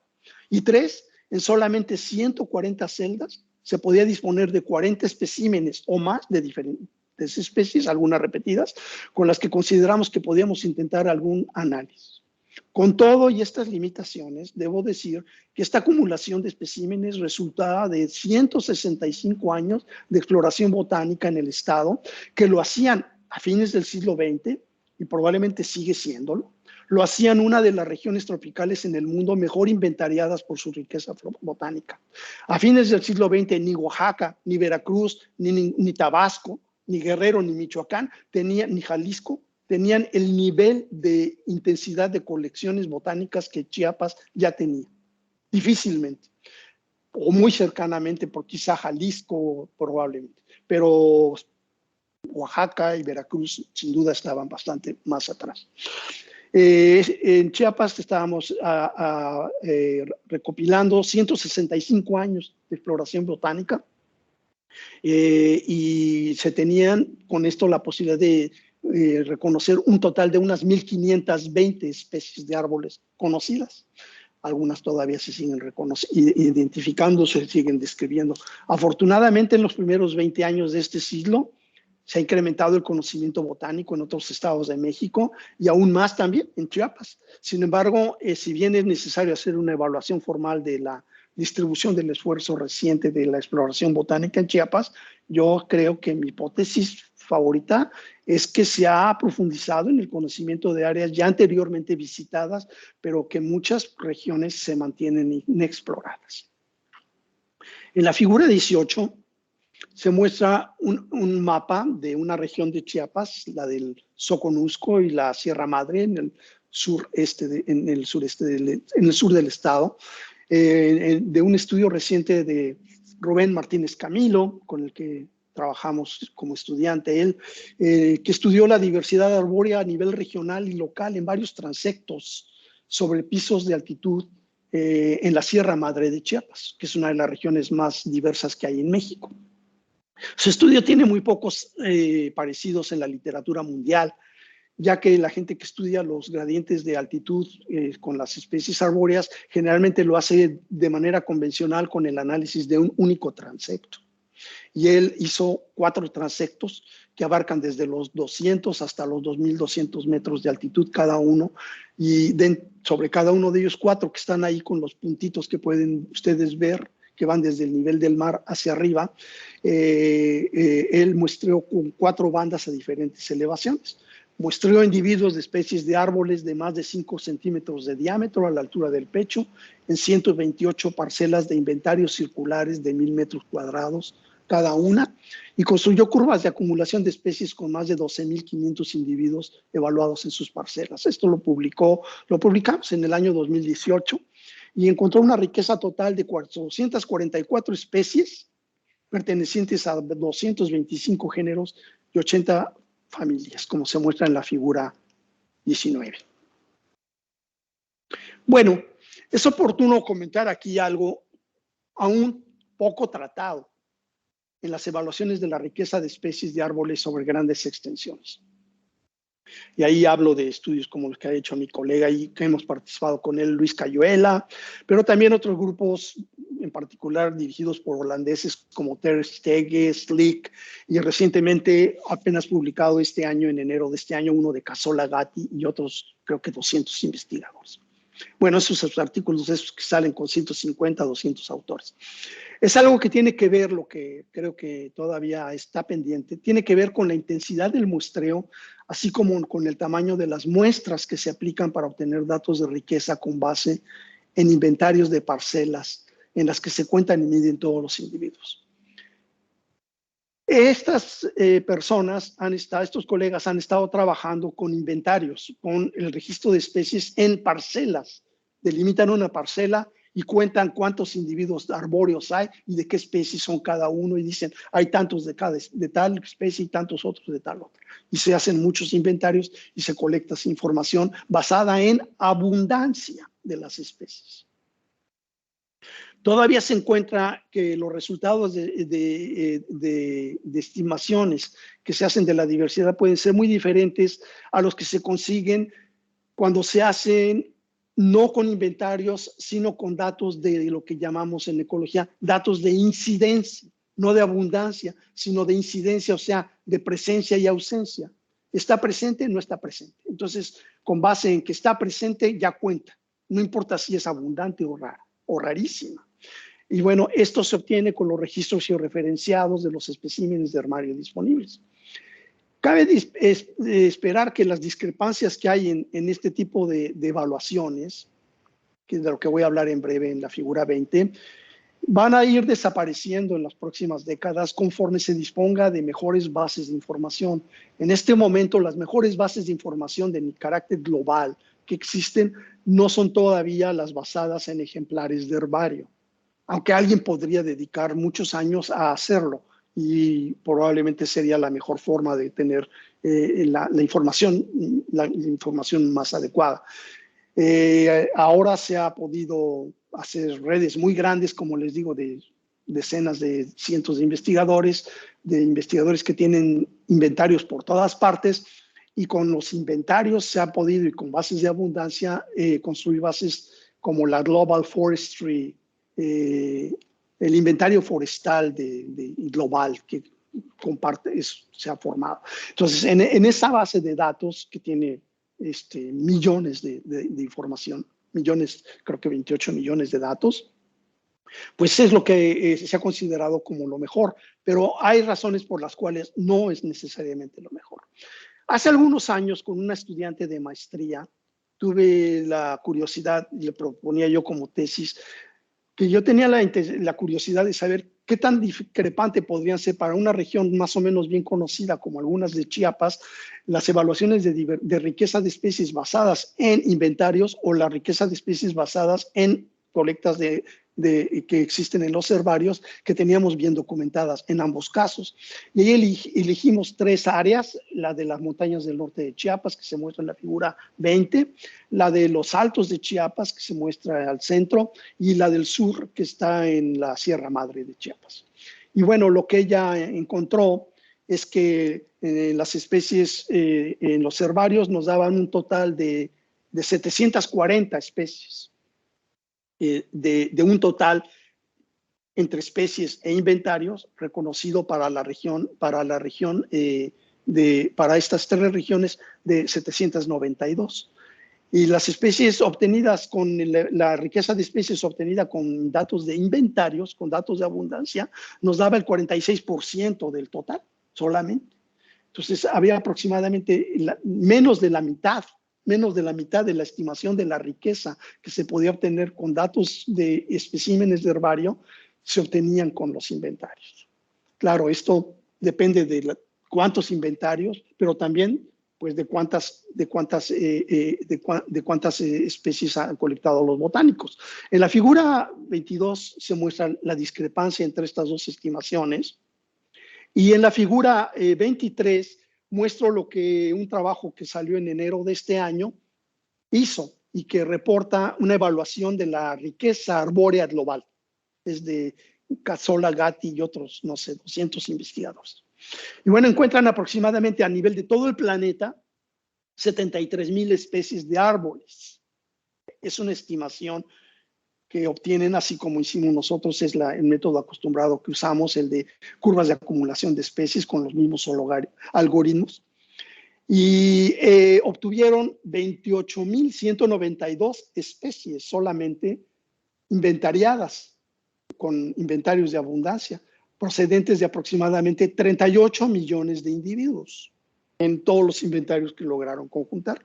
Y 3, en solamente 140 celdas se podía disponer de 40 especímenes o más de diferentes especies, algunas repetidas, con las que consideramos que podíamos intentar algún análisis. Con todo y estas limitaciones, debo decir que esta acumulación de especímenes resultaba de 165 años de exploración botánica en el estado, que lo hacían a fines del siglo XX y probablemente sigue siéndolo. Lo hacían una de las regiones tropicales en el mundo mejor inventariadas por su riqueza botánica. A fines del siglo XX, ni Oaxaca, ni Veracruz, ni Tabasco, ni Guerrero, ni Michoacán, ni Jalisco, tenían el nivel de intensidad de colecciones botánicas que Chiapas ya tenía. Difícilmente, o muy cercanamente, por quizá Jalisco probablemente, pero Oaxaca y Veracruz sin duda estaban bastante más atrás. En Chiapas estábamos recopilando 165 años de exploración botánica y se tenían con esto la posibilidad de reconocer un total de unas 1.520 especies de árboles conocidas. Algunas todavía se siguen identificando, se siguen describiendo. Afortunadamente, en los primeros 20 años de este siglo, se ha incrementado el conocimiento botánico en otros estados de México y aún más también en Chiapas. Sin embargo, si bien es necesario hacer una evaluación formal de la distribución del esfuerzo reciente de la exploración botánica en Chiapas, yo creo que mi hipótesis favorita es que se ha profundizado en el conocimiento de áreas ya anteriormente visitadas, pero que muchas regiones se mantienen inexploradas. En la figura 18 se muestra un mapa de una región de Chiapas, la del Soconusco y la Sierra Madre en el sur del estado, de un estudio reciente de Rubén Martínez Camilo, con el que trabajamos como estudiante, él, que estudió la diversidad arbórea a nivel regional y local en varios transectos sobre pisos de altitud en la Sierra Madre de Chiapas, que es una de las regiones más diversas que hay en México. Su estudio tiene muy pocos parecidos en la literatura mundial, ya que la gente que estudia los gradientes de altitud con las especies arbóreas generalmente lo hace de manera convencional con el análisis de un único transecto. Y él hizo 4 transectos que abarcan desde los 200 hasta los 2.200 metros de altitud cada uno, y sobre cada uno de ellos 4 que están ahí con los puntitos que pueden ustedes ver, que van desde el nivel del mar hacia arriba, él muestreó con 4 bandas a diferentes elevaciones. Muestreó individuos de especies de árboles de más de 5 centímetros de diámetro a la altura del pecho en 128 parcelas de inventarios circulares de 1.000 metros cuadrados cada una, y construyó curvas de acumulación de especies con más de 12.500 individuos evaluados en sus parcelas. Esto lo publicamos en el año 2018 y encontró una riqueza total de 444 especies pertenecientes a 225 géneros y 80 familias, como se muestra en la figura 19. Bueno, es oportuno comentar aquí algo aún poco tratado en las evaluaciones de la riqueza de especies de árboles sobre grandes extensiones. Y ahí hablo de estudios como los que ha hecho mi colega y que hemos participado con él, Luis Cayuela, pero también otros grupos, en particular dirigidos por holandeses como Ter Stege, Slick, y recientemente apenas publicado este año, en enero de este año, uno de Casola Gatti y otros, creo que 200 investigadores. Bueno, esos artículos esos que salen con 150, 200 autores. Es algo que tiene que ver, lo que creo que todavía está pendiente, tiene que ver con la intensidad del muestreo, así como con el tamaño de las muestras que se aplican para obtener datos de riqueza con base en inventarios de parcelas en las que se cuentan y miden todos los individuos. Estas personas estos colegas han estado trabajando con inventarios, con el registro de especies en parcelas. Delimitan una parcela y cuentan cuántos individuos arbóreos hay y de qué especies son cada uno, y dicen, hay tantos de tal especie y tantos otros de tal otra. Y se hacen muchos inventarios y se colecta esa información basada en abundancia de las especies. Todavía se encuentra que los resultados de estimaciones que se hacen de la diversidad pueden ser muy diferentes a los que se consiguen cuando se hacen no con inventarios, sino con datos de lo que llamamos en ecología datos de incidencia, no de abundancia, sino de incidencia, o sea, de presencia y ausencia. ¿Está presente? No está presente. Entonces, con base en que está presente, ya cuenta. No importa si es abundante o rara o rarísima. Y bueno, esto se obtiene con los registros georreferenciados de los especímenes de herbario disponibles. Cabe esperar que las discrepancias que hay en este tipo de evaluaciones, que es de lo que voy a hablar en breve en la figura 20, van a ir desapareciendo en las próximas décadas conforme se disponga de mejores bases de información. En este momento, las mejores bases de información de carácter global que existen no son todavía las basadas en ejemplares de herbario, aunque alguien podría dedicar muchos años a hacerlo y probablemente sería la mejor forma de tener la información más adecuada. Ahora se ha podido hacer redes muy grandes, como les digo, de decenas de cientos de investigadores que tienen inventarios por todas partes, y con los inventarios se ha podido, y con bases de abundancia, construir bases como la Global Forestry, el inventario forestal global que se ha formado. Entonces, en esa base de datos que tiene millones de información, millones, creo que 28 millones de datos, pues es lo que se ha considerado como lo mejor, pero hay razones por las cuales no es necesariamente lo mejor. Hace algunos años, con una estudiante de maestría, tuve la curiosidad, y le proponía yo como tesis, que yo tenía la curiosidad de saber qué tan discrepante podrían ser para una región más o menos bien conocida como algunas de Chiapas, las evaluaciones de riqueza de especies basadas en inventarios o la riqueza de especies basadas en colectas que existen en los herbarios que teníamos bien documentadas en ambos casos. Y ahí elegimos 3 áreas: la de las montañas del norte de Chiapas, que se muestra en la figura 20, la de los altos de Chiapas, que se muestra al centro, y la del sur, que está en la Sierra Madre de Chiapas. Y bueno, lo que ella encontró es que las especies en los herbarios nos daban un total de 740 especies. De un total entre especies e inventarios reconocido para la región, para estas 3 regiones, de 792. Y las especies obtenidas con la riqueza de especies obtenida con datos de inventarios, con datos de abundancia, nos daba el 46% del total solamente. Entonces había aproximadamente menos de la mitad de la estimación de la riqueza que se podía obtener con datos de especímenes de herbario, se obtenían con los inventarios. Claro, esto depende de cuántos inventarios, pero también pues de cuántas especies han colectado los botánicos. En la figura 22 se muestra la discrepancia entre estas 2 estimaciones, y en la figura 23 muestro un trabajo que salió en enero de este año hizo y que reporta una evaluación de la riqueza arbórea global. Es de Cazzola, Gatti y otros, no sé, 200 investigadores. Y bueno, encuentran aproximadamente a nivel de todo el planeta 73,000 especies de árboles. Es una estimación que obtienen, así como hicimos nosotros, es el método acostumbrado que usamos, el de curvas de acumulación de especies con los mismos algoritmos. Y obtuvieron 28,192 especies solamente inventariadas con inventarios de abundancia, procedentes de aproximadamente 38 millones de individuos en todos los inventarios que lograron conjuntar.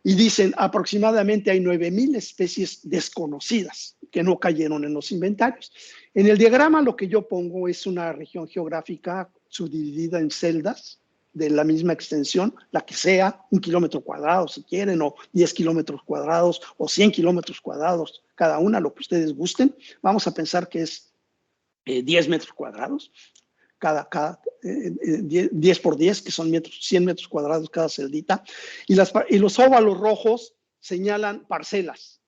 Y dicen aproximadamente hay 9,000 especies desconocidas que no cayeron en los inventarios. En el diagrama lo que yo pongo es una región geográfica subdividida en celdas de la misma extensión, la que sea, 1 kilómetro cuadrado si quieren, o 10 kilómetros cuadrados, o 100 kilómetros cuadrados, cada una, lo que ustedes gusten. Vamos a pensar que es 10 metros cuadrados, 10 por 10, que son 100 metros cuadrados cada celdita, y los óvalos rojos señalan parcelas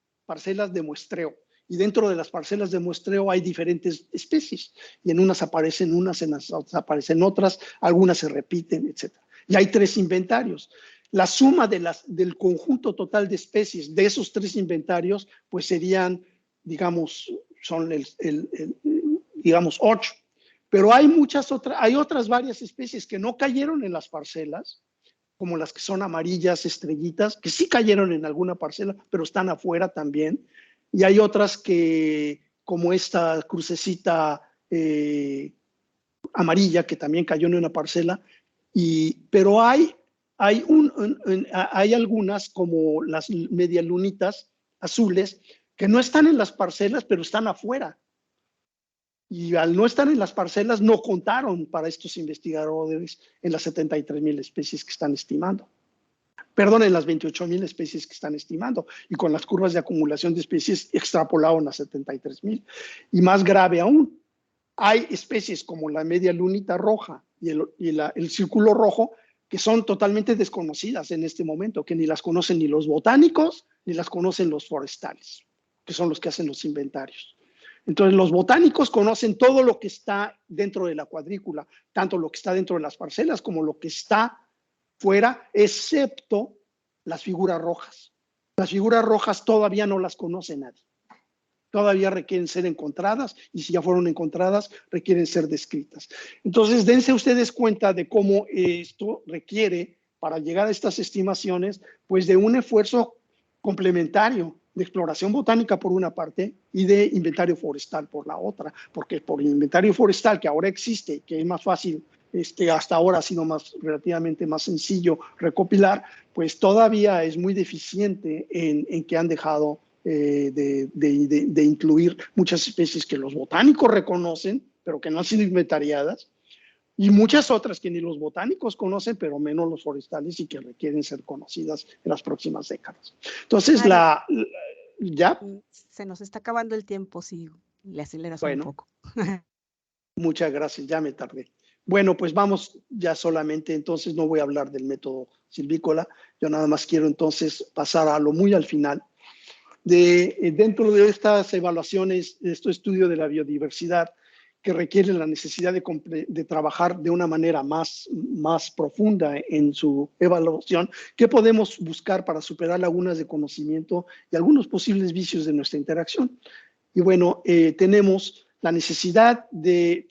de muestreo, y dentro de las parcelas de muestreo hay diferentes especies, y en unas aparecen unas, en las otras aparecen otras, algunas se repiten, etc. Y hay 3 inventarios. La suma del conjunto total de especies de esos 3 inventarios, pues serían, digamos, son digamos 8. Pero hay otras varias especies que no cayeron en las parcelas, como las que son amarillas, estrellitas, que sí cayeron en alguna parcela, pero están afuera también. Y hay otras que, como esta crucecita amarilla, que también cayó en una parcela. Pero hay algunas, como las medialunitas azules, que no están en las parcelas, pero están afuera. Y al no estar en las parcelas, no contaron para estos investigadores en las 73,000 especies que están estimando. Perdón, en las 28,000 especies que están estimando. Y con las curvas de acumulación de especies extrapolaron a 73,000. Y más grave aún, hay especies como la media lunita roja y el círculo rojo que son totalmente desconocidas en este momento, que ni las conocen ni los botánicos, ni las conocen los forestales, que son los que hacen los inventarios. Entonces, los botánicos conocen todo lo que está dentro de la cuadrícula, tanto lo que está dentro de las parcelas como lo que está fuera, excepto las figuras rojas. Las figuras rojas todavía no las conoce nadie. Todavía requieren ser encontradas, y si ya fueron encontradas, requieren ser descritas. Entonces, dense ustedes cuenta de cómo esto requiere, para llegar a estas estimaciones, pues de un esfuerzo complementario de exploración botánica por una parte y de inventario forestal por la otra, porque por el inventario forestal que ahora existe, que es más fácil, hasta ahora ha sido relativamente más sencillo recopilar, pues todavía es muy deficiente en que han dejado de incluir muchas especies que los botánicos reconocen, pero que no han sido inventariadas, y muchas otras que ni los botánicos conocen, pero menos los forestales, y que requieren ser conocidas en las próximas décadas. Entonces, ¿ya? Se nos está acabando el tiempo, si le aceleras un poco. Muchas gracias, ya me tardé. Bueno, pues vamos ya solamente, entonces no voy a hablar del método silvícola, yo nada más quiero entonces pasar a lo muy al final. Dentro de estas evaluaciones, de este estudio de la biodiversidad, que requiere la necesidad de trabajar de una manera más profunda en su evaluación, ¿qué podemos buscar para superar lagunas de conocimiento y algunos posibles vicios de nuestra interacción? Y bueno, tenemos la necesidad de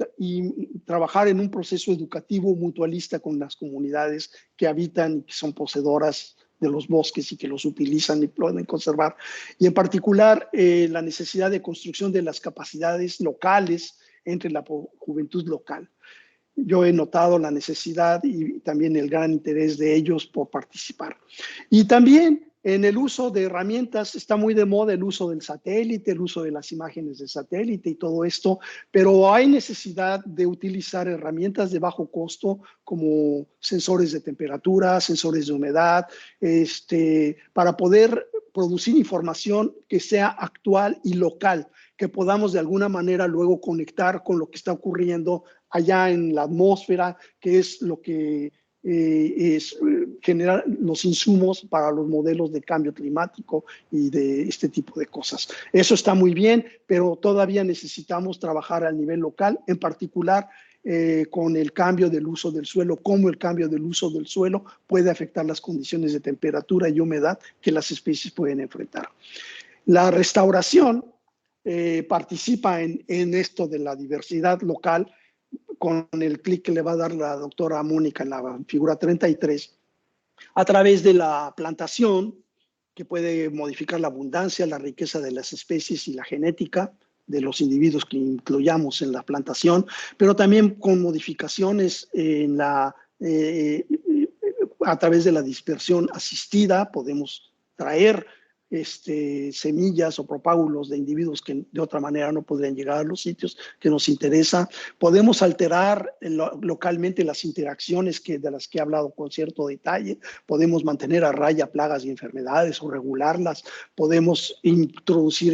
trabajar en un proceso educativo mutualista con las comunidades que habitan y que son poseedoras de los bosques y que los utilizan y pueden conservar. Y en particular, la necesidad de construcción de las capacidades locales entre la juventud local. Yo he notado la necesidad y también el gran interés de ellos por participar. Y también en el uso de herramientas, está muy de moda el uso del satélite, el uso de las imágenes de satélite y todo esto, pero hay necesidad de utilizar herramientas de bajo costo como sensores de temperatura, sensores de humedad, para poder producir información que sea actual y local, que podamos de alguna manera luego conectar con lo que está ocurriendo allá en la atmósfera, que es lo que generar los insumos para los modelos de cambio climático y de este tipo de cosas. Eso está muy bien, pero todavía necesitamos trabajar a nivel local, en particular con el cambio del uso del suelo, cómo el cambio del uso del suelo puede afectar las condiciones de temperatura y humedad que las especies pueden enfrentar. La restauración participa en esto de la diversidad local, con el clic que le va a dar la doctora Mónica en la figura 33, a través de la plantación, que puede modificar la abundancia, la riqueza de las especies y la genética de los individuos que incluyamos en la plantación, pero también con modificaciones a través de la dispersión asistida, podemos traer semillas o propágulos de individuos que de otra manera no podrían llegar a los sitios que nos interesa. Podemos alterar localmente las interacciones de las que he hablado con cierto detalle. Podemos mantener a raya plagas y enfermedades o regularlas. Podemos introducir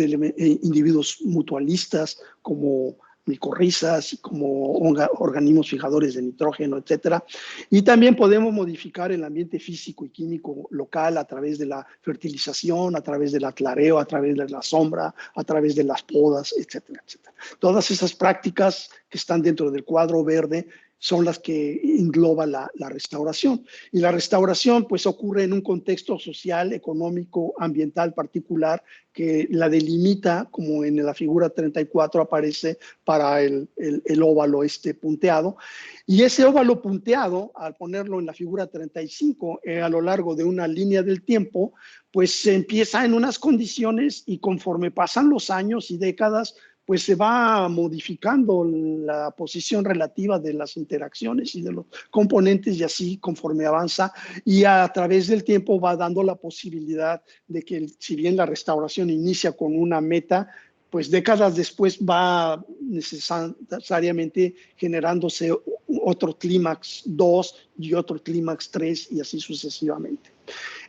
individuos mutualistas como micorrizas, como organismos fijadores de nitrógeno, etcétera. Y también podemos modificar el ambiente físico y químico local a través de la fertilización, a través del aclareo, a través de la sombra, a través de las podas, etcétera, etcétera. Todas esas prácticas que están dentro del cuadro verde son las que engloba la restauración. Y la restauración pues ocurre en un contexto social, económico, ambiental particular que la delimita, como en la figura 34 aparece para el óvalo punteado. Y ese óvalo punteado, al ponerlo en la figura 35, a lo largo de una línea del tiempo, pues se empieza en unas condiciones y conforme pasan los años y décadas, pues se va modificando la posición relativa de las interacciones y de los componentes y así conforme avanza y a través del tiempo va dando la posibilidad de que si bien la restauración inicia con una meta, pues décadas después va necesariamente generándose otro clímax 2 y otro clímax 3 y así sucesivamente.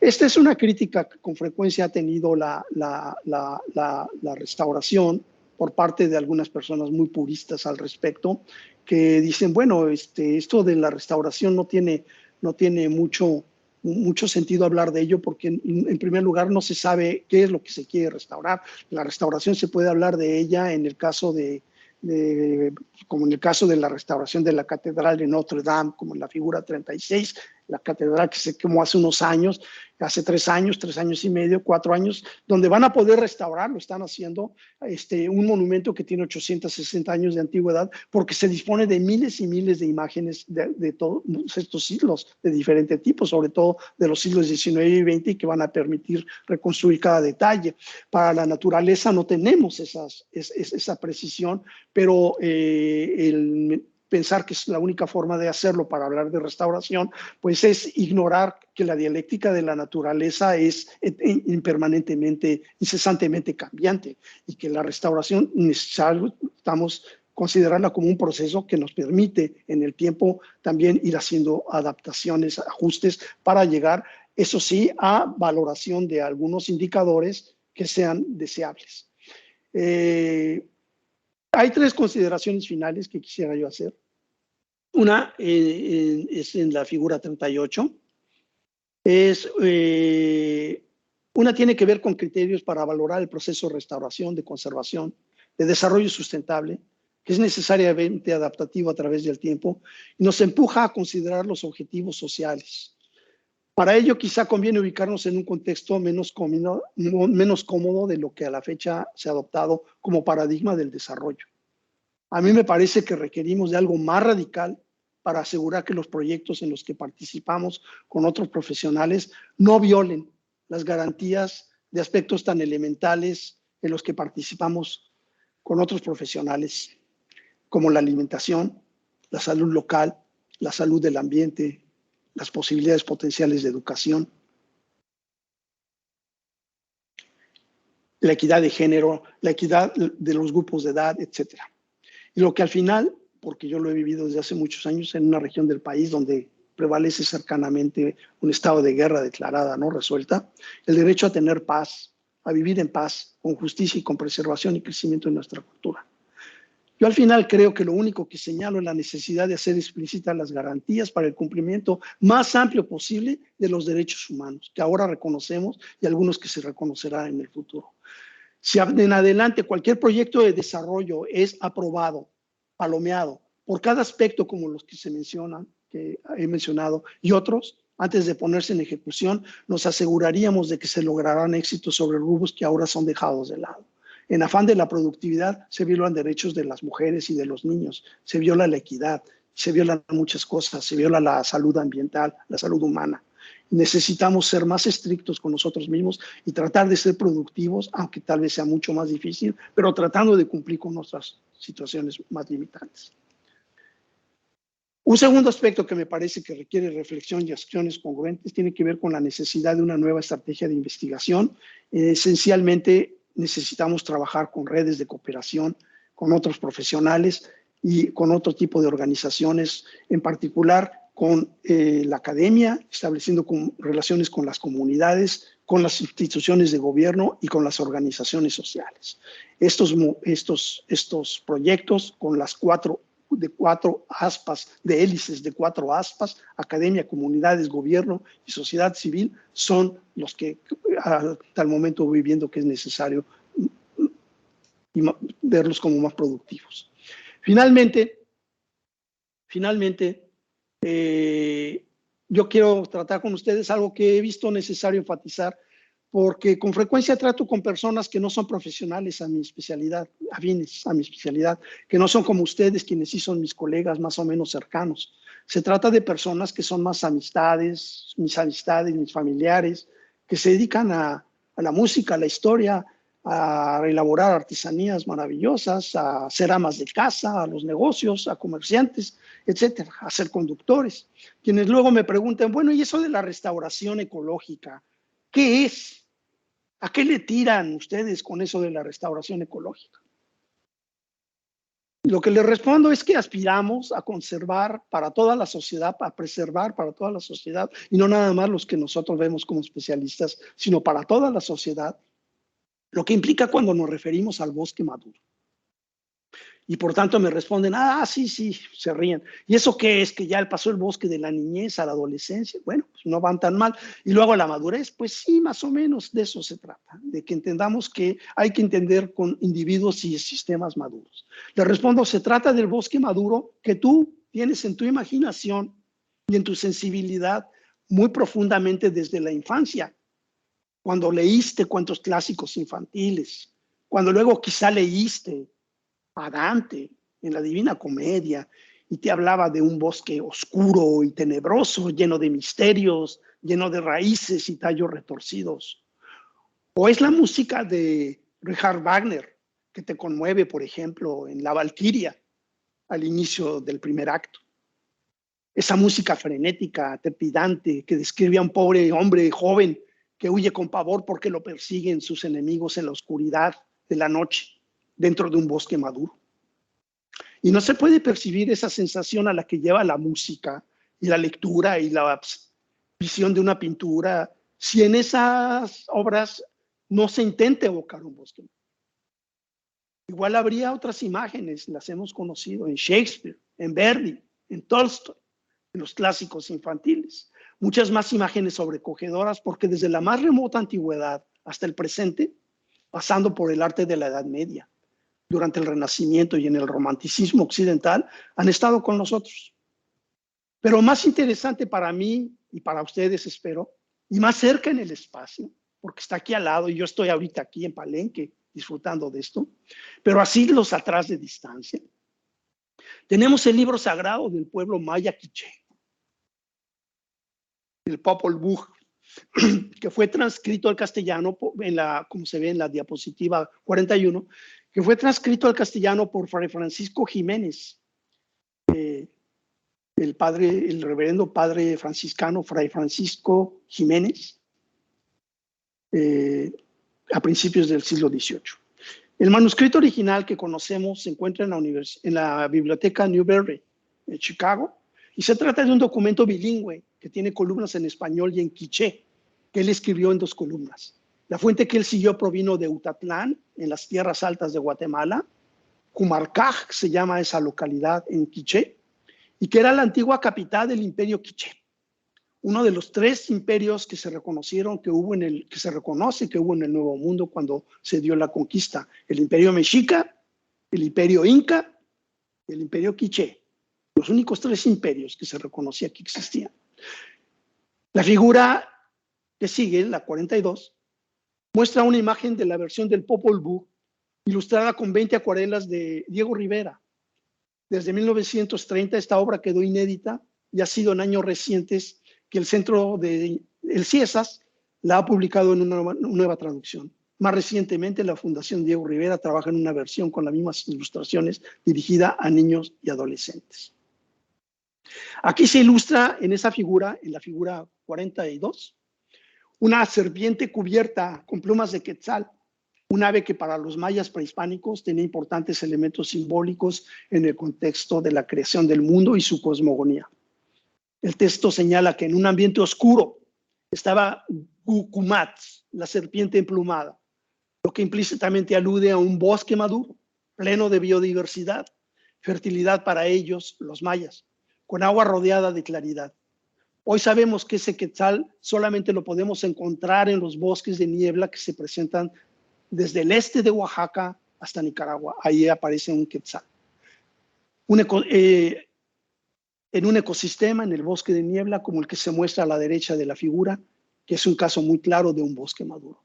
Esta es una crítica que con frecuencia ha tenido la restauración por parte de algunas personas muy puristas al respecto, que dicen, bueno, esto de la restauración no tiene mucho sentido hablar de ello porque en primer lugar no se sabe qué es lo que se quiere restaurar. La restauración se puede hablar de ella en el caso como en el caso de la restauración de la Catedral de Notre Dame, como en la figura 36, la catedral que se quemó hace unos años, hace 3 años y medio, 4 años, donde van a poder restaurar, lo están haciendo, un monumento que tiene 860 años de antigüedad, porque se dispone de miles y miles de imágenes de todos estos siglos, de diferente tipo, sobre todo de los siglos XIX y XX, y que van a permitir reconstruir cada detalle. Para la naturaleza no tenemos esa precisión, pero pensar que es la única forma de hacerlo para hablar de restauración, pues es ignorar que la dialéctica de la naturaleza es permanentemente, incesantemente cambiante y que la restauración estamos considerarla como un proceso que nos permite en el tiempo también ir haciendo adaptaciones, ajustes para llegar, eso sí, a valoración de algunos indicadores que sean deseables. Hay 3 consideraciones finales que quisiera yo hacer. Una es en la figura 38. Una tiene que ver con criterios para valorar el proceso de restauración, de conservación, de desarrollo sustentable, que es necesariamente adaptativo a través del tiempo y nos empuja a considerar los objetivos sociales. Para ello, quizá conviene ubicarnos en un contexto menos cómodo de lo que a la fecha se ha adoptado como paradigma del desarrollo. A mí me parece que requerimos de algo más radical para asegurar que los proyectos en los que participamos con otros profesionales no violen las garantías de aspectos tan elementales en los que participamos con otros profesionales, como la alimentación, la salud local, la salud del ambiente, las posibilidades potenciales de educación, la equidad de género, la equidad de los grupos de edad, etcétera. Y lo que al final, porque yo lo he vivido desde hace muchos años en una región del país donde prevalece cercanamente un estado de guerra declarada, no resuelta, el derecho a tener paz, a vivir en paz, con justicia y con preservación y crecimiento de nuestra cultura. Yo al final creo que lo único que señalo es la necesidad de hacer explícitas las garantías para el cumplimiento más amplio posible de los derechos humanos, que ahora reconocemos y algunos que se reconocerán en el futuro. Si en adelante cualquier proyecto de desarrollo es aprobado, palomeado, por cada aspecto como los que se mencionan, que he mencionado, y otros, antes de ponerse en ejecución, nos aseguraríamos de que se lograrán éxitos sobre rubros que ahora son dejados de lado. En afán de la productividad se violan derechos de las mujeres y de los niños, se viola la equidad, se violan muchas cosas, se viola la salud ambiental, la salud humana. Necesitamos ser más estrictos con nosotros mismos y tratar de ser productivos, aunque tal vez sea mucho más difícil, pero tratando de cumplir con nuestras situaciones más limitantes. Un segundo aspecto que me parece que requiere reflexión y acciones congruentes tiene que ver con la necesidad de una nueva estrategia de investigación. Esencialmente necesitamos trabajar con redes de cooperación, con otros profesionales y con otro tipo de organizaciones, en particular con la academia, estableciendo relaciones con las comunidades, con las instituciones de gobierno y con las organizaciones sociales. Estos proyectos con las cuatro aspas, de hélices de 4 aspas, academia, comunidades, gobierno y sociedad civil, son los que hasta el momento voy viendo que es necesario verlos como más productivos. Finalmente, yo quiero tratar con ustedes algo que he visto necesario enfatizar, porque con frecuencia trato con personas que no son profesionales a mi especialidad, afines a mi especialidad, que no son como ustedes, quienes sí son mis colegas más o menos cercanos. Se trata de personas que son más amistades, mis familiares, que se dedican a la música, a la historia, a elaborar artesanías maravillosas, a ser amas de casa, a los negocios, a comerciantes, etcétera, a ser conductores. Quienes luego me preguntan, bueno, ¿y eso de la restauración ecológica? ¿Qué es? ¿A qué le tiran ustedes con eso de la restauración ecológica? Lo que les respondo es que aspiramos a conservar para toda la sociedad, a preservar para toda la sociedad, y no nada más los que nosotros vemos como especialistas, sino para toda la sociedad, lo que implica cuando nos referimos al bosque maduro. Y por tanto me responden, sí, se ríen. ¿Y eso qué es? ¿Que ya pasó el bosque de la niñez a la adolescencia? Bueno, pues no van tan mal. Y luego a la madurez, pues sí, más o menos de eso se trata, de que entendamos que hay que entender con individuos y sistemas maduros. Le respondo, se trata del bosque maduro que tú tienes en tu imaginación y en tu sensibilidad muy profundamente desde la infancia, cuando leíste cuentos clásicos infantiles, cuando luego quizá leíste a Dante en la Divina Comedia y te hablaba de un bosque oscuro y tenebroso, lleno de misterios, lleno de raíces y tallos retorcidos. O es la música de Richard Wagner que te conmueve, por ejemplo, en La Valquiria, al inicio del primer acto. Esa música frenética, trepidante, que describe a un pobre hombre joven que huye con pavor porque lo persiguen sus enemigos en la oscuridad de la noche, dentro de un bosque maduro. Y no se puede percibir esa sensación a la que lleva la música y la lectura y la visión de una pintura si en esas obras no se intenta evocar un bosque. Igual habría otras imágenes, las hemos conocido en Shakespeare, en Verdi, en Tolstoy, en los clásicos infantiles. Muchas más imágenes sobrecogedoras porque desde la más remota antigüedad hasta el presente, pasando por el arte de la Edad Media, durante el Renacimiento y en el romanticismo occidental, han estado con nosotros. Pero más interesante para mí y para ustedes, espero, y más cerca en el espacio, porque está aquí al lado y yo estoy ahorita aquí en Palenque disfrutando de esto, pero a siglos atrás de distancia, tenemos el libro sagrado del pueblo maya quiché, el Popol Vuh, que fue transcrito al castellano, como se ve en la diapositiva 41, que fue transcrito al castellano por Fray Francisco Jiménez, el reverendo padre franciscano Fray Francisco Jiménez, a principios del siglo XVIII. El manuscrito original que conocemos se encuentra en la biblioteca Newberry, en Chicago, y se trata de un documento bilingüe que tiene columnas en español y en quiché, que él escribió en 2 columnas. La fuente que él siguió provino de Utatlán, en las tierras altas de Guatemala. Cumarcaj se llama esa localidad en quiché, y que era la antigua capital del imperio quiché. Uno de los 3 imperios que se reconocieron que se reconoce que hubo en el Nuevo Mundo cuando se dio la conquista. El imperio mexica, el imperio inca y el imperio quiché. Los únicos 3 imperios que se reconocía que existían. La figura que sigue, la 42, muestra una imagen de la versión del Popol Vuh, ilustrada con 20 acuarelas de Diego Rivera. Desde 1930 esta obra quedó inédita y ha sido en años recientes que el Centro del CIESAS la ha publicado en una nueva traducción. Más recientemente, la Fundación Diego Rivera trabaja en una versión con las mismas ilustraciones dirigida a niños y adolescentes. Aquí se ilustra en esa figura, en la figura 42, una serpiente cubierta con plumas de quetzal, un ave que para los mayas prehispánicos tenía importantes elementos simbólicos en el contexto de la creación del mundo y su cosmogonía. El texto señala que en un ambiente oscuro estaba Gucumat, la serpiente emplumada, lo que implícitamente alude a un bosque maduro, pleno de biodiversidad, fertilidad para ellos, los mayas, con agua rodeada de claridad. Hoy sabemos que ese quetzal solamente lo podemos encontrar en los bosques de niebla que se presentan desde el este de Oaxaca hasta Nicaragua. Ahí aparece un quetzal. En un ecosistema, en el bosque de niebla, como el que se muestra a la derecha de la figura, que es un caso muy claro de un bosque maduro.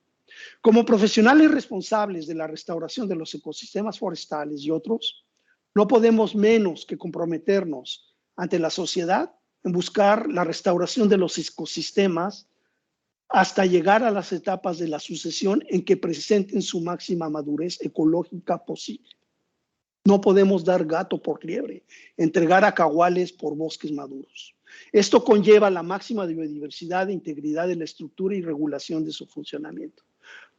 Como profesionales responsables de la restauración de los ecosistemas forestales y otros, no podemos menos que comprometernos ante la sociedad en buscar la restauración de los ecosistemas hasta llegar a las etapas de la sucesión en que presenten su máxima madurez ecológica posible. No podemos dar gato por liebre, entregar acahuales por bosques maduros. Esto conlleva la máxima biodiversidad e integridad de la estructura y regulación de su funcionamiento.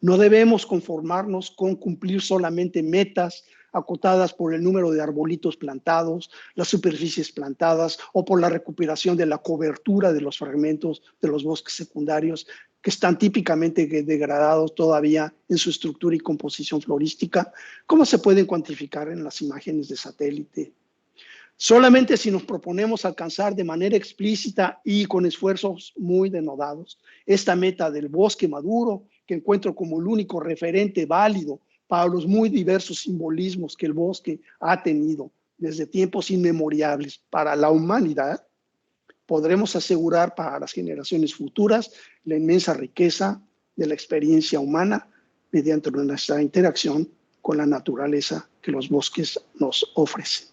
No debemos conformarnos con cumplir solamente metas acotadas por el número de arbolitos plantados, las superficies plantadas o por la recuperación de la cobertura de los fragmentos de los bosques secundarios que están típicamente degradados todavía en su estructura y composición florística, como se pueden cuantificar en las imágenes de satélite. Solamente si nos proponemos alcanzar de manera explícita y con esfuerzos muy denodados esta meta del bosque maduro, que encuentro como el único referente válido para los muy diversos simbolismos que el bosque ha tenido desde tiempos inmemorables para la humanidad, podremos asegurar para las generaciones futuras la inmensa riqueza de la experiencia humana mediante nuestra interacción con la naturaleza que los bosques nos ofrecen.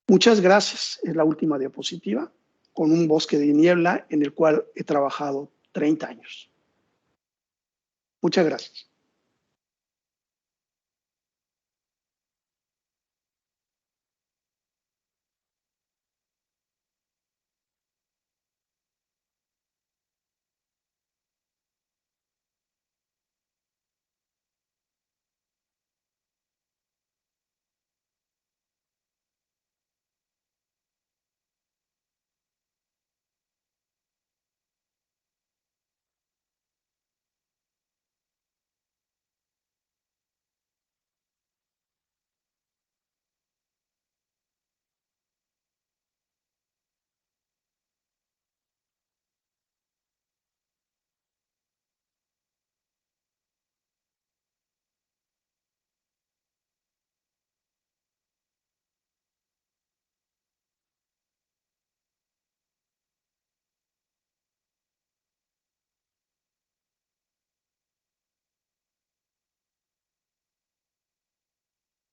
Muchas gracias. Es la última diapositiva con un bosque de niebla en el cual he trabajado 30 años. Muchas gracias.